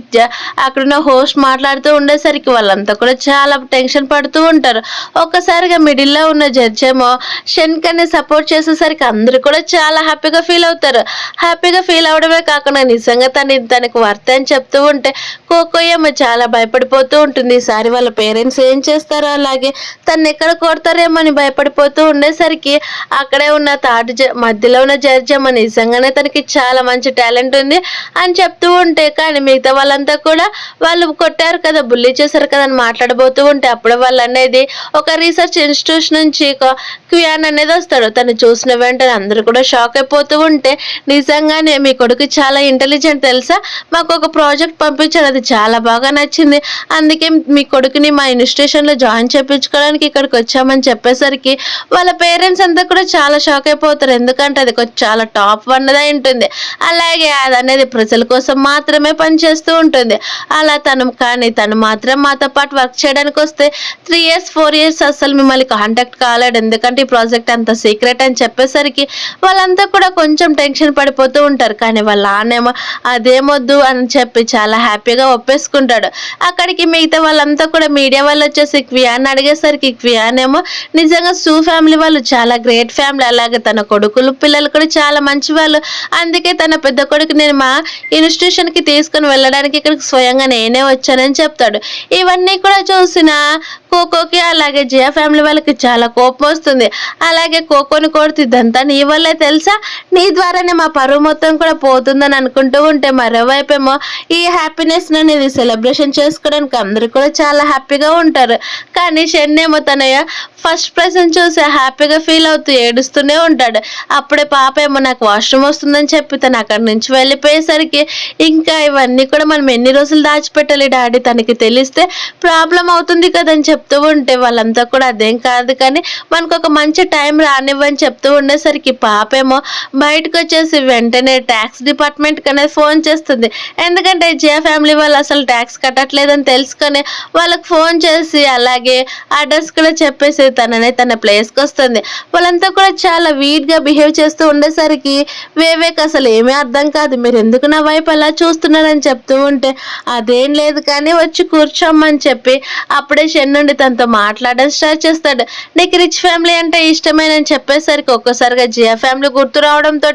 అక్కడున్న హోస్ట్ మాట్లాడుతూ ఉండేసరికి వాళ్ళంతా కూడా చాలా టెన్షన్ పడుతూ ఉంటారు. ఒక్కసారిగా మిడిల్లో ఉన్న జడ్జ్ ఏమో షెన్కి అనేది సపోర్ట్ చేసేసరికి అందరూ కూడా చాలా హ్యాపీగా ఫీల్ అవుతారు. హ్యాపీగా ఫీల్ అవడమే కాకుండా నిజంగా తనకు వర్త్ అని చెప్తూ ఉంటే కోకో ఏమో చాలా భయపడిపోతూ ఉంటుంది. ఈసారి వాళ్ళ పేరెంట్స్ ఏం చేస్తారో అలాగే తను ఎక్కడ కొడతారేమో అని భయపడిపోతూ ఉండేసరికి అక్కడే ఉన్న మధ్యలో ఉన్న జడ్జ్ ఏమో నిజంగానే తనకి చాలా మంచి టాలెంట్ ఉంది అని చెప్తూ ఉంటే కానీ మిగతా వాళ్ళంతా కూడా వాళ్ళు కొట్టారు కదా, బుల్లీ చేశారు కదా అని మాట్లాడబోతూ ఉంటే అప్పుడు వాళ్ళు అనేది ఒక రీసెర్చ్ ఇన్స్టిట్యూషన్ నుంచి క్వియాన్ అనేది వస్తాడు. తను చూసిన వెంటనే అందరూ కూడా షాక్ అయిపోతూ ఉంటే నిజంగానే మీ కొడుకు చాలా ఇంటెలిజెంట్ తెలుసా, మాకు ఒక ప్రాజెక్ట్ పంపించాడు, అది చాలా బాగా నచ్చింది, అందుకే మీ కొడుకుని మా ఇన్స్టిట్యూషన్లో జాయిన్ చేయించుకోవడానికి ఇక్కడికి వచ్చామని చెప్పేసరికి వాళ్ళ పేరెంట్స్ అంతా కూడా చాలా షాక్ అయిపోతారు. ఎందుకంటే అది చాలా టాప్ వన్నదా ఉంటుంది, అలాగే అది అనేది ప్రజల కోసం మాత్రమే పనిచేస్తూ ఉంటుంది. అలా తను మాత్రం మాతో పాటు వర్క్ చేయడానికి వస్తే 3 years 4 years అసలు మిమ్మల్ని కాంటాక్ట్ కాలేడు, ఎందుకంటే ఈ ప్రాజెక్ట్ అంత సీక్రెట్ అని చెప్పేసరికి వాళ్ళంతా కూడా కొంచెం టెన్షన్ పడిపోతూ ఉంటారు. కానీ వాళ్ళ నాన్నేమో అదేమొద్దు అని చెప్పి చాలా హ్యాపీగా ఒప్పేసుకుంటాడు. అక్కడికి మిగతా వాళ్ళంతా కూడా మీడియా వాళ్ళు వచ్చేసి క్వియాన్ అడిగేసరికి క్వియాన్ ఏమో నిజంగా సూ ఫ్యామిలీ వాళ్ళు చాలా గ్రేట్ ఫ్యామిలీ, అలాగే తన కొడుకులు పిల్లలు కూడా చాలా మంచి వాళ్ళు, అందుకే తన పెద్ద కొడుకు నేను మా ఇన్స్టిట్యూషన్కి తీసుకుని వెళ్ళడానికి ఇక్కడికి స్వయంగా నేనే వచ్చానని చెప్తాడు. ఇవన్నీ కూడా చూసిన కోకోకి అలాగే జియా ఫ్యామిలీ వాళ్ళకి చాలా కోపం వస్తుంది. అలాగే కోకోని కొడుతూ ఇదంతా నీ వల్లే తెలుసా, నీ ద్వారానే మా పరువు మొత్తం కూడా పోతుందని అనుకుంటూ ఉంటే మరోవైపేమో ఈ హ్యాపీనెస్ అనేది సెలబ్రేషన్ చేసుకోవడానికి అందరూ కూడా చాలా హ్యాపీగా ఉంటారు. కానీ షెన్నేమో తన ఫస్ట్ ప్రెజెంట్ చూసి హ్యాపీగా ఫీల్ అవుతూ ఏడుస్తూనే ఉంటాడు. అప్పుడే పాప ఏమో నాకు వాష్రూమ్ వస్తుందని చెప్పి తను అక్కడి నుంచి వెళ్ళిపోయేసరికి ఇంకా ఇవన్నీ కూడా మనం ఎన్ని రోజులు దాచిపెట్టాలి డాడీ, తనకి తెలిస్తే ప్రాబ్లం అవుతుంది కదని చెప్తూ ఉంటే వాళ్ళంతా కూడా అదేం కాదు కానీ మనకు ఒక మంచి టైం రానివ్వని చెప్తూ ఉండేసరికి పాపేమో బయటకు వచ్చేసి వెంటనే ట్యాక్స్ డిపార్ట్మెంట్కి అనేది ఫోన్ చేస్తుంది. ఎందుకంటే జియా ఫ్యామిలీ వాళ్ళు అసలు ట్యాక్స్ కట్టట్లేదని తెలుసుకొని వాళ్ళకి ఫోన్ చేసి అలాగే అడ్రస్ కూడా చెప్పేసి తన ప్లేస్కి వస్తుంది. వాళ్ళంతా కూడా చాలా వీడ్గా బిహేవ్ చేస్తూ ఉండేసరికి వేవేక్ అసలు ఏమీ అర్థం కాదు, మీరు ఎందుకు నా వైపు అలా చూస్తున్నారని చెప్తూ ఉంటే అదేం లేదు కానీ వచ్చి కూర్చోమ్మని చెప్పి అప్పుడే షెన్నుండి తనతో మాట్లాడడం స్టార్ట్ చేస్తాడు. నీకు రిచ్ ఫ్యామిలీ అంటే ఇష్టమేనని చెప్పేసరికి ఒక్కసారిగా జియా ఫ్యామిలీ గుర్తు రావడంతో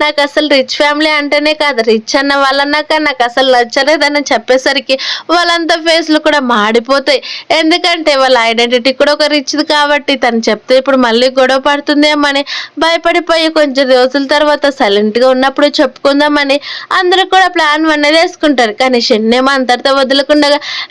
నాకు అసలు రిచ్ ఫ్యామిలీ అంటేనే కాదు, రిచ్ అన్న వాళ్ళన్నాక నాకు అసలు నచ్చలేదని చెప్పేసరికి వాళ్ళంతా ఫేస్లు కూడా మాడిపోతాయి. ఎందుకంటే వాళ్ళ ఐడెంటిటీ కూడా ఒక రిచ్ది కాబట్టి తను చెప్తే ఇప్పుడు మళ్ళీ గొడవ పడుతుందేమని భయపడిపోయి కొంచెం రోజుల తర్వాత సైలెంట్గా ఉన్నప్పుడు చెప్పుకుందామని అందరూ కూడా ప్లాన్ అనేది వేసుకుంటారు. కానీ షెన్నేమో అంతటితో వదలకుండా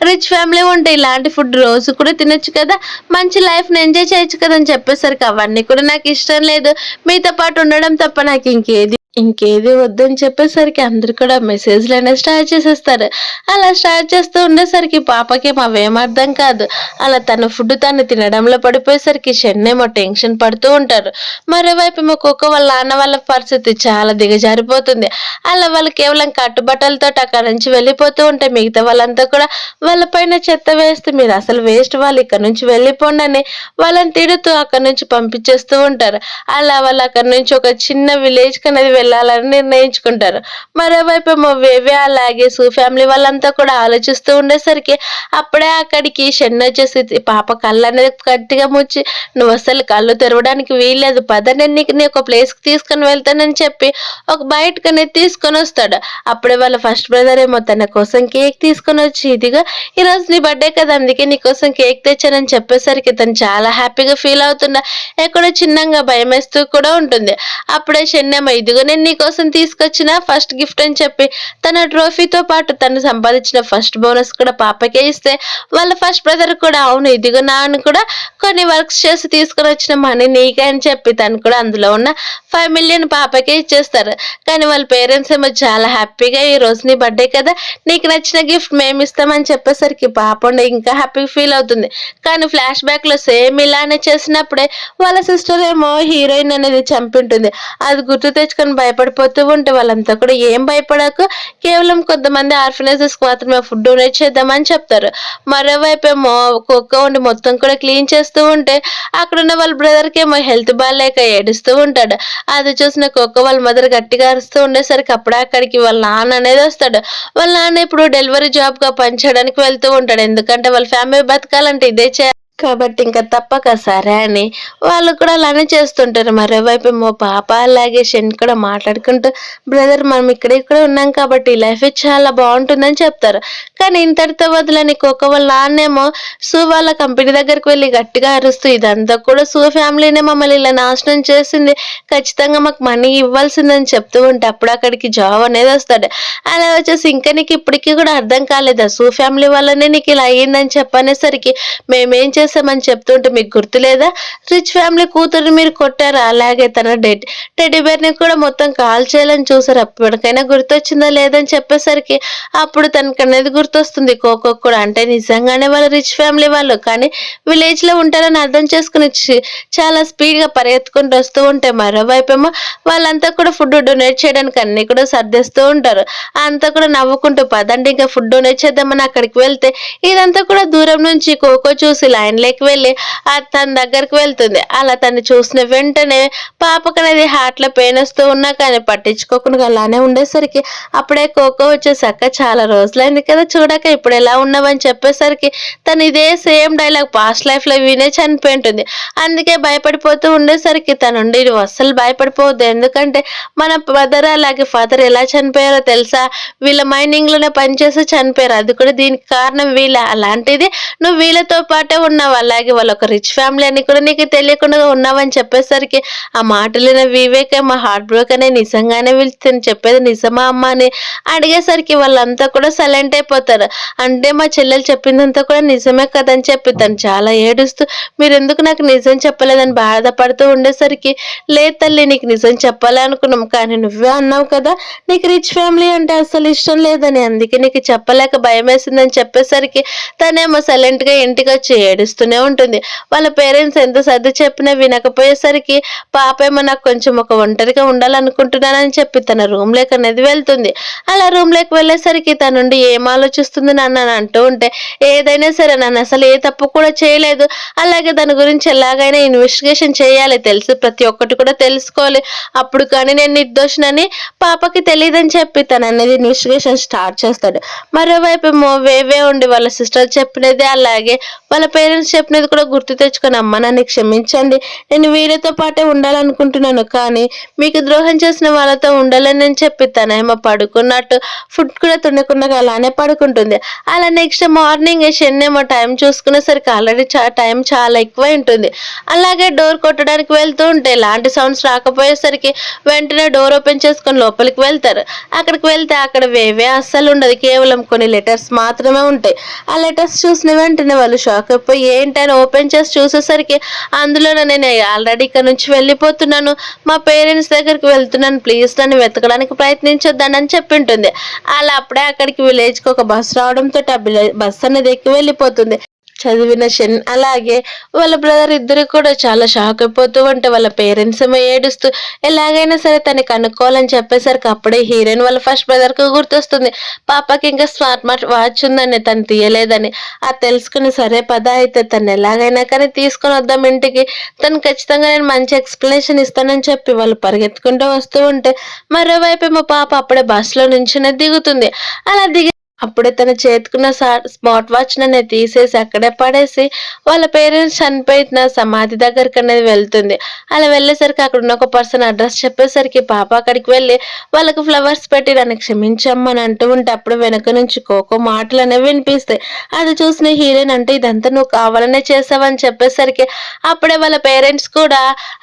రిచ్ ఫ్యామిలీ ఉంటే ఇలాంటి ఫుడ్ రోజు కూడా తినొచ్చు కదా, మంచి లైఫ్ని ఎంజాయ్ చేయొచ్చు కదా అని చెప్పేసరికి అవన్నీ కూడా నాకు ఇష్టం లేదు, మీతో పాటు ఉండడం తప్ప నాకు ఇంకేది ఇంకేది వద్దని చెప్పేసరికి అందరూ కూడా మెసేజ్‌లు అనేది స్టార్ట్ చేసేస్తారు. అలా స్టార్ట్ చేస్తూ ఉండేసరికి పాపకేమో అవేం అర్థం కాదు. అలా తన ఫుడ్ తను తినడంలో పడిపోయేసరికి షెన్నేమో టెన్షన్ పడుతూ ఉంటారు. మరోవైపేమో కోకో వాళ్ళ నాన్న వాళ్ళ పరిస్థితి చాలా దిగజారిపోతుంది. అలా వాళ్ళు కేవలం కట్టుబట్టలతోటి అక్కడి నుంచి వెళ్ళిపోతూ ఉంటే మిగతా వాళ్ళంతా కూడా వాళ్ళ పైన చెత్త వేస్తూ మీరసలు వేస్ట్ వాళ్ళు ఇక్కడి నుంచి వెళ్ళిపోండని వాళ్ళని తిడుతూ అక్కడి నుంచి పంపించేస్తూ ఉంటారు. అలా వాళ్ళు అక్కడి నుంచి ఒక చిన్న విలేజ్‌కనేది వెళ్ళాలని నిర్ణయించుకుంటారు. మరోవైపేమో వేవే అలాగే ఫ్యామిలీ వాళ్ళంతా కూడా ఆలోచిస్తూ ఉండేసరికి అప్పుడే అక్కడికి షెన్నొచ్చేసి పాప కళ్ళనేది గట్టిగా ముచ్చి "నువ్వసలు కళ్ళు తెరవడానికి వీల్లేదు. పద నేను నీకు ఒక ప్లేస్‌కి తీసుకొని వెళ్తానని" చెప్పి ఒక బయటకనేది తీసుకొనొస్తాడు. అప్పుడే వాళ్ళ ఫస్ట్ బ్రదర్ ఏమో తన కోసం కేక్ తీసుకొనొచ్చి "ఇదిగో ఈరోజు నీ బర్త్‌డే కదా! అందుకే నీకోసం కేక్ తెచ్చానని" చెప్పేసరికి తను చాలా హ్యాపీగా ఫీల్ అవుతున్నా ఎక్కడో చిన్నంగా భయమేస్తూ కూడా ఉంటుంది. అప్పుడే షెన్నేమో "ఇదిగో నేను నీకోసం తీసుకొచ్చిన ఫస్ట్ గిఫ్ట్" అని చెప్పి తన ట్రోఫీతో పాటు తను సంపాదించిన ఫస్ట్ బోనస్ కూడా పాపకే ఇస్తే వాళ్ళ ఫస్ట్ బ్రదర్ కూడా "అవును ఇదిగో నాన్న కూడా కొన్ని వర్క్స్ చేసి తీసుకొని వచ్చిన మనీ నీకే" అని చెప్పి తను కూడా అందులో ఉన్న 5,000,000 పాపకే ఇచ్చేస్తారు. కానీ వాళ్ళ పేరెంట్స్ ఏమో చాలా హ్యాపీగా "ఈ రోజు నీ బర్త్‌డే కదా! నీకు నచ్చిన గిఫ్ట్ మేమిస్తామని" చెప్పేసరికి పాప ఉండి ఇంకా హ్యాపీగా ఫీల్ అవుతుంది. కానీ ఫ్లాష్ బ్యాక్‌లో సేమ్ ఇలానే చేసినప్పుడే వాళ్ళ సిస్టర్ ఏమో హీరోయిన్ అనేది చంపుంటుంది. అది గుర్తు తెచ్చుకొని భయపడిపోతూ ఉంటే వాళ్ళంతా కూడా "ఏం భయపడకు, కేవలం కొంతమంది ఆర్ఫనైజెస్‌కి మాత్రమే ఫుడ్ డొనేట్ చేద్దామని" చెప్తారు. మరోవైపేమో కుక్క ఉండి మొత్తం కూడా క్లీన్ చేస్తూ ఉంటే అక్కడున్న వాళ్ళ బ్రదర్‌కేమో హెల్త్ బాలేక ఏడుస్తూ ఉంటాడు. అది చూసిన కుక్క వాళ్ళ మదర్ గట్టిగా అరుస్తూ ఉండేసరికి అప్పుడే అక్కడికి వాళ్ళ నాన్న అనేది వస్తాడు. వాళ్ళ నాన్న ఇప్పుడు డెలివరీ జాబ్‌గా పనిచేయడానికి వెళ్తూ ఉంటాడు. ఎందుకంటే వాళ్ళ ఫ్యామిలీ బతకాలంటే ఇదే చేయాలి కాబట్టి ఇంక తప్పక సరే అని వాళ్ళు కూడా అలానే చేస్తుంటారు. మరోవైపేమో పాప అలాగే షెన్ కూడా మాట్లాడుకుంటూ బ్రదర్ మనం ఇక్కడ ఉన్నాం కాబట్టి ఈ లైఫే చాలా బావుంటుందని చెప్తారు. కానీ ఇంతటితో వదలని కోకో వాళ్ళ నాన్నేమో వాళ్ళ కంపెనీ దగ్గరికి వెళ్లి గట్టిగా అరుస్తూ ఇదంతా కూడా ఫ్యామిలీనే మమ్మల్ని ఇలా నాశనం చేసింది. ఖచ్చితంగా మాకు మనీ ఇవ్వాల్సిందని చెప్తూ ఉంటే అప్పుడు అక్కడికి జాబ్ అనేది వస్తాడు. అలా వచ్చేసి ఇంకా నీకు ఇప్పటికి కూడా అర్థం కాలేదా? ఫ్యామిలీ వల్లనే నీకు ఇలా అయ్యిందని చెప్పనేసరికి మేమేం చేసామని చెప్తుంటే మీకు గుర్తులేదా? రిచ్ ఫ్యామిలీ కూతుర్ని మీరు కొట్టారు. అలాగే తన టెడ్డీ బేర్‌ని కూడా మొత్తం కాల్చేయాలని చూసారు. అప్పటికైనా గుర్తొచ్చిందా లేదని చెప్పేసరికి అప్పుడు తనకనేది గుర్తొస్తుంది కోకోకి కూడా. అంటే నిజంగానే వాళ్ళు రిచ్ ఫ్యామిలీ వాళ్ళు. కానీ విలేజ్‌లో ఉంటారని అర్థం చేసుకొని చాలా స్పీడ్‌గా పరిగెత్తుకుంటూ వస్తూ ఉంటే మరోవైపేమో వాళ్ళంతా కూడా ఫుడ్ డొనేట్ చేయడానికి అన్నీ కూడా సర్దేస్తూ ఉంటారు. అంతా కూడా నవ్వుకుంటూ పదండి ఇంకా ఫుడ్ డొనేట్ చేద్దామని అక్కడికి వెళ్తే ఇదంతా కూడా దూరం నుంచి కోకో చూసి లైన్‌లోకి వెళ్ళి తన దగ్గరికి వెళ్తుంది. అలా తను చూసిన వెంటనే పాపకనేది హార్ట్‌లో పెయిన్ వస్తూ ఉన్నా కానీ పట్టించుకోకుండా అలానే ఉండేసరికి అప్పుడే కోకో వచ్చేసి "అక్క చాలా రోజులైంది కదా చూడక ఇప్పుడు ఎలా ఉన్నావని" చెప్పేసరికి తను ఇదే సేమ్ డైలాగ్ పాస్ట్ లైఫ్‌లో వినే చనిపోయి ఉంటుంది. అందుకే భయపడిపోతూ ఉండేసరికి తనుండి "నువ్వు అస్సలు భయపడిపోవద్దు. ఎందుకంటే మన మదర్ అలాగే ఫాదర్ ఎలా చనిపోయారో తెలుసా? వీళ్ళ మైనింగ్‌లోనే పనిచేసి చనిపోయారు. అది కూడా దీనికి కారణం వీళ్ళే. అలాంటిది నువ్వు వీళ్ళతో పాటే ఉన్నావు. అలాగే వాళ్ళొక రిచ్ ఫ్యామిలీ అని కూడా నీకు తెలియకుండా ఉన్నావని" చెప్పేసరికి ఆ మాటలు విన్న వివేక్ ఏమో హార్ట్ బ్రోకెన్ అయి నిజంగానే వీళ్ళు తిను చెప్పేది నిజమా అమ్మా అని అడిగేసరికి వాళ్ళంతా కూడా సైలెంట్ అయిపోతారు. అంటే మా చెల్లెలు చెప్పిందంతా కూడా నిజమే కదని చెప్పి తను చాలా ఏడుస్తూ "మీరెందుకు నాకు నిజం చెప్పలేదని" బాధపడుతూ ఉండేసరికి "లేదు తల్లి నీకు నిజం చెప్పాలి అనుకున్నాం. కానీ నువ్వే అన్నావు కదా నీకు రిచ్ ఫ్యామిలీ అంటే అస్సలు ఇష్టం లేదని. అందుకే నీకు చెప్పలేక భయమేసిందని" చెప్పేసరికి తనేమో సైలెంట్‌గా ఇంటికొచ్చి ఏడుస్తూనే ఉంటుంది. వాళ్ళ పేరెంట్స్ ఎంత సర్ది చెప్పినా వినకపోయేసరికి పాపేమో నాకు కొంచెం ఒక ఒంటరిగా ఉండాలనుకుంటున్నానని చెప్పి తన రూమ్‌లోకి అనేది వెళ్తుంది. అలా రూమ్‌లోకి వెళ్ళేసరికి తన నుండి "ఏం ఆలోచిస్తుంది నాన్న" అని అంటూ ఉంటే "ఏదైనా సరే నాన్న అసలు ఏ తప్పు కూడా చేయలేదు. అలాగే దాని గురించి ఎలాగైనా ఇన్వెస్టిగేషన్ చేయాలి. తెలిసి ప్రతి ఒక్కటి కూడా తెలుసుకోవాలి. అప్పుడు కానీ నేను నిర్దోషినని పాపకి తెలీదని" చెప్పి తననేది ఇన్వెస్టిగేషన్ స్టార్ట్ చేస్తాడు. మరోవైపేమో వేవే ఉండి వాళ్ళ సిస్టర్ చెప్పినది అలాగే వాళ్ళ పేరెంట్స్ చెప్పినది కూడా గుర్తు తెచ్చుకొని "అమ్మ నన్ను క్షమించండి. నేను వీళ్ళతో పాటే ఉండాలనుకుంటున్నాను. కానీ మీకు ద్రోహం చేసిన వాళ్ళతో ఉండాలని" చెప్పి తనేమో పడుకున్నట్టు ఫుడ్ కూడా తినకుండా అలానే పడుకుంటుంది. అలా నెక్స్ట్ మార్నింగ్ షెన్నేమో టైం చూసుకునేసరికి ఆల్రెడీ టైం చాలా ఎక్కువై ఉంటుంది. అలాగే డోర్ కొట్టడానికి వెళ్తూ ఉంటే ఎలాంటి సౌండ్స్ రాకపోయేసరికి వెంటనే డోర్ ఓపెన్ చేసుకొని లోపలికి వెళ్తారు. అక్కడికి వెళ్తే అక్కడ వేవే అస్సలు ఉండదు. కేవలం కొన్ని లెటర్స్ మాత్రమే ఉంటాయి. ఆ లెటర్స్ చూసిన వెంటనే వాళ్ళు షాక్ అయిపోయి ఏంటని ఓపెన్ చేసి చూసేసరికి అందులోనే నేను ఆల్రెడీ ఇక్కడ నుంచి వెళ్ళిపోతున్నాను, మా పేరెంట్స్ దగ్గరికి వెళ్తున్నాను, ప్లీజ్ నన్ను వెతకడానికి ప్రయత్నించొద్దని అని చెప్పి ఉంటుంది. అలా అప్పుడే అక్కడికి విలేజ్కి ఒక బస్ రావడంతో ఆ బస్ అనేది ఎక్కి వెళ్ళిపోతుంది. చదివిన షన్ అలాగే వాళ్ళ బ్రదర్ ఇద్దరు కూడా చాలా షాక్ అయిపోతూ ఉంటే వాళ్ళ పేరెంట్స్ ఏమో ఏడుస్తూ ఎలాగైనా సరే తనకి కనుక్కోవాలని చెప్పేసరికి అప్పుడే హీరోయిన్ వాళ్ళ ఫస్ట్ బ్రదర్ కు గుర్తొస్తుంది. పాపకి ఇంకా స్మార్ట్ వాచ్ ఉందని తను తీయలేదని. అది తెలుసుకుని సరే పద అయితే తను ఎలాగైనా కానీ తీసుకొని వద్దాం ఇంటికి, తను ఖచ్చితంగా నేను మంచి ఎక్స్ప్లెనేషన్ ఇస్తానని చెప్పి వాళ్ళు పరిగెత్తుకుంటూ వస్తూ ఉంటే మరోవైపు ఏమో పాప అప్పుడే బస్ లో నుంచినే దిగుతుంది. అలా దిగి అప్పుడే తన చేతికున్న స్మార్ట్ వాచ్ అనేది తీసేసి అక్కడే పడేసి వాళ్ళ పేరెంట్స్ చనిపోయిన సమాధి దగ్గరికి అనేది వెళ్తుంది. అలా వెళ్ళేసరికి అక్కడ ఉన్న ఒక పర్సన్ అడ్రస్ చెప్పేసరికి పాప అక్కడికి వెళ్ళి వాళ్ళకి ఫ్లవర్స్ పెట్టి నన్ను క్షమించమ్మని అంటూ ఉంటే అప్పుడు వెనక నుంచి కోకో మాటలు అనేవి వినిపిస్తాయి. అది చూసిన హీరోయిన్ అంటే ఇదంతా నువ్వు కావాలనే చేసావని చెప్పేసరికి అప్పుడే వాళ్ళ పేరెంట్స్ కూడా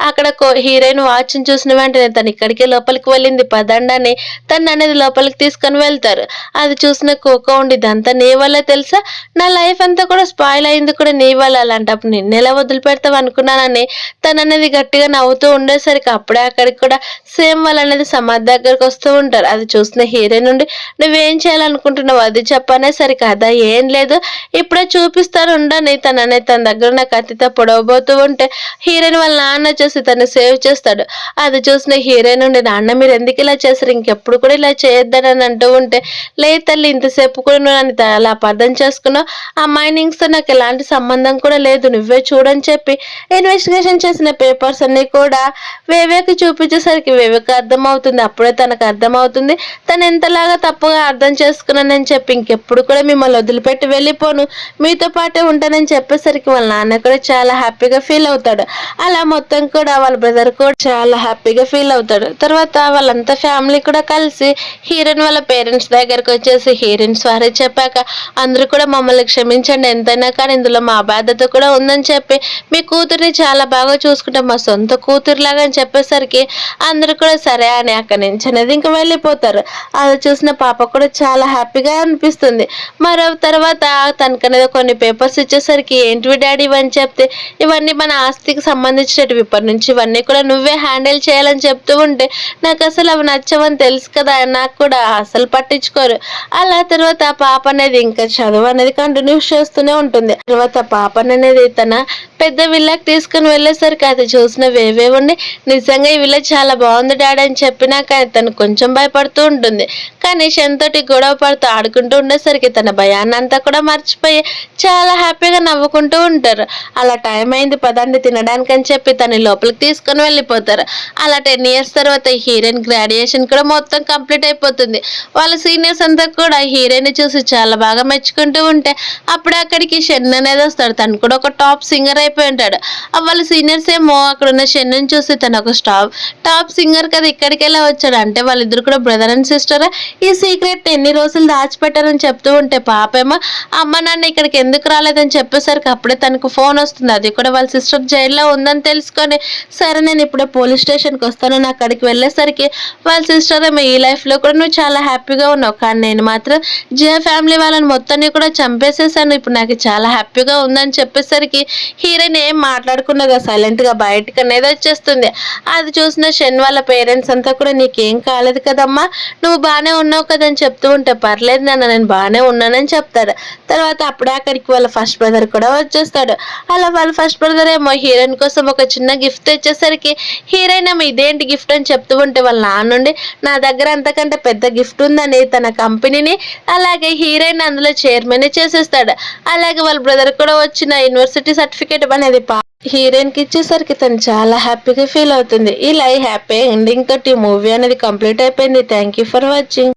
అక్కడ హీరోయిన్ వాచ్ చూసిన వెంటనే తను ఇక్కడికే లోపలికి వెళ్ళింది పదండని తను అనేది లోపలికి తీసుకొని వెళ్తారు. అది చూసిన కోకో ఉండి ఇదంతా నీ వల్ల తెలుసా, నా లైఫ్ అంతా కూడా స్పాయిల్ అయింది కూడా నీ వల్ల, అలాంటప్పుడు నిన్నెలా వదిలిపెడతావు అనుకున్నానని తను అనేది గట్టిగా నవ్వుతూ ఉండేసరికి అప్పుడే అక్కడికి కూడా సేమ్ వాళ్ళు అనేది సమాధి దగ్గరకు వస్తూ ఉంటారు. అది చూసిన హీరోయిన్ నుండి నువ్వేం చేయాలనుకుంటున్నావు అది చెప్పనేసరికి అదా ఏం లేదు ఇప్పుడే చూపిస్తాను ఉండని తను అనేది తన దగ్గర ఉన్న కత్తితో పొడవబోతూ ఉంటే హీరోయిన్ వాళ్ళ నాన్న వచ్చేసి తను సేవ్ చేస్తాడు. అది చూసిన హీరోయిన్ నుండి నాన్న మీరు ఎందుకు ఇలా చేస్తారు, ఇంకెప్పుడు కూడా ఇలా చేయొద్దని అని అంటూ ఉంటే లేదు తల్లి ఇంతసేపు కూడా నువ్వు నన్ను అలా అర్థం చేసుకున్నావు, ఆ మైనింగ్స్ తో నాకు ఎలాంటి సంబంధం కూడా లేదు నువ్వే చూడని చెప్పి ఇన్వెస్టిగేషన్ చేసిన పేపర్స్ అన్ని కూడా వేవేకి చూపించేసరికి వేవేకి అర్థమవుతుంది. అప్పుడే తనకు అర్థమవుతుంది తను ఎంతలాగా తప్పుగా అర్థం చేసుకున్నానని చెప్పి ఇంకెప్పుడు కూడా మిమ్మల్ని వదిలిపెట్టి వెళ్ళిపోను, మీతో పాటే ఉంటానని చెప్పేసరికి వాళ్ళ నాన్న కూడా చాలా హ్యాపీగా ఫీల్ అవుతాడు. అలా మొత్తం కూడా వాళ్ళ బ్రదర్ కూడా చాలా హ్యాపీగా ఫీల్ అవుతాడు. తర్వాత వాళ్ళంతా ఫ్యామిలీ కూడా కలిసి హీరోయిన్ వాళ్ళ పేరెంట్స్ దగ్గరకు వచ్చేసి హీరోయిన్ సారీ చెప్పాక అందరూ కూడా మమ్మల్ని క్షమించండి, ఎంతైనా కానీ ఇందులో మా బాధ్యత కూడా ఉందని చెప్పి మీ కూతుర్ని చాలా బాగా చూసుకుంటాం మా సొంత కూతురులాగా అని చెప్పేసరికి అందరూ కూడా సరే అని అక్కడి నుంచి అనేది ఇంకా వెళ్ళిపోతారు. అది చూసిన పాప కూడా చాలా హ్యాపీగా అనిపిస్తుంది. మరో తర్వాత తనకనేది కొన్ని పేపర్స్ ఇచ్చేసరికి ఏంటివి డాడీ ఇవని చెప్తే ఇవన్నీ మన ఆస్తికి సంబంధించినవి, ఇప్పటి నుంచి ఇవన్నీ కూడా నువ్వే హ్యాండిల్ చేయాలని చెప్తూ ఉంటే నాకు అసలు అవి నచ్చవని తెలుసు కదా, నాకు కూడా అసలు పట్టించుకోరు. అలా తర్వాత పాప అనేది ఇంకా చదువు అనేది కంటిన్యూస్ చేస్తూనే ఉంటుంది. తర్వాత పాప అనేది తన పెద్ద విల్లాకి తీసుకుని వెళ్ళేసరికి అది చూసిన వేవే ఉండి నిజంగా ఈ విల్లా చాలా బాగుంది డాడీ అని చెప్పినాక తను కొంచెం భయపడుతూ ఉంటుంది. కానీ తోటి గొడవ పడుతూ ఆడుకుంటూ ఉండేసరికి తన భయాన్ని అంతా కూడా మర్చిపోయి చాలా హ్యాపీగా నవ్వుకుంటూ ఉంటారు. అలా టైం అయింది పదండి తినడానికి అని చెప్పి తన లోపలికి తీసుకొని వెళ్ళిపోతారు. అలా 10 years తర్వాత హీరోయిన్ గ్రాడ్యుయేషన్ కూడా మొత్తం కంప్లీట్ అయిపోతుంది. వాళ్ళ సీనియర్స్ అంతా కూడా హీరోయిన్ చూసి చాలా బాగా మెచ్చుకుంటూ ఉంటే అప్పుడు అక్కడికి షన్ అనేది వస్తాడు. తను కూడా ఒక టాప్ సింగర్ అయిపోయి ఉంటాడు. వాళ్ళ సీనియర్స్ ఏమో అక్కడ ఉన్న షన్ చూసి తను ఒక టాప్ సింగర్ కదా ఇక్కడికి ఎలా వచ్చాడు అంటే వాళ్ళిద్దరు కూడా బ్రదర్ అండ్ సిస్టర్, ఈ సీక్రెట్ ఎన్ని రోజులు దాచిపెట్టారని చెప్తూ ఉంటే పాపేమో అమ్మ నాన్న ఇక్కడికి ఎందుకు రాలేదని చెప్పేసరికి అప్పుడే తనకు ఫోన్ వస్తుంది. అది కూడా వాళ్ళ సిస్టర్ జైల్లో ఉందని తెలుసుకొని సరే నేను ఇప్పుడే పోలీస్ స్టేషన్కి వస్తాను, అక్కడికి వెళ్ళేసరికి వాళ్ళ సిస్టర్ ఏమో ఈ లైఫ్ లో కూడా నువ్వు చాలా హ్యాపీగా ఉన్నావు కానీ నేను మాత్రం జియా ఫ్యామిలీ వాళ్ళని మొత్తాన్ని కూడా చంపేసేసాను, ఇప్పుడు నాకు చాలా హ్యాపీగా ఉందని చెప్పేసరికి హీరోయిన్ ఏం మాట్లాడుకున్నదా సైలెంట్ గా బయటకు అనేది వచ్చేస్తుంది. అది చూసిన షన్ వాళ్ళ పేరెంట్స్ అంతా కూడా నీకేం కాలేదు కదమ్మా, నువ్వు బాగానే ఉన్నావు కదని చెప్తూ ఉంటే పర్లేదు నాన్న నేను బాగానే ఉన్నానని చెప్తాడు. తర్వాత అప్పుడే అక్కడికి వాళ్ళ ఫస్ట్ బ్రదర్ కూడా వచ్చేస్తాడు. అలా వాళ్ళ ఫస్ట్ బ్రదర్ ఏమో హీరోయిన్ కోసం ఒక చిన్న గిఫ్ట్ తెచ్చేసరికి హీరోయిన్ ఏమో ఇదేంటి గిఫ్ట్ అని చెప్తూ ఉంటే వాళ్ళ నాన్న నుండి నా దగ్గర అంతకంటే పెద్ద గిఫ్ట్ ఉందని తన కంపెనీని అలాగే హీరోయిన్ అందులో చైర్మన్ చేసేస్తాడు. అలాగే వాళ్ళ బ్రదర్ కూడా వచ్చిన యూనివర్సిటీ సర్టిఫికేట్ అనేది హీరోయిన్ కి ఇచ్చేసరికి తను చాలా హ్యాపీగా ఫీల్ అవుతుంది. ఇలా హ్యాపీ ఎండింగ్ తోటి మూవీ అనేది కంప్లీట్ అయిపోయింది. Thank you for watching.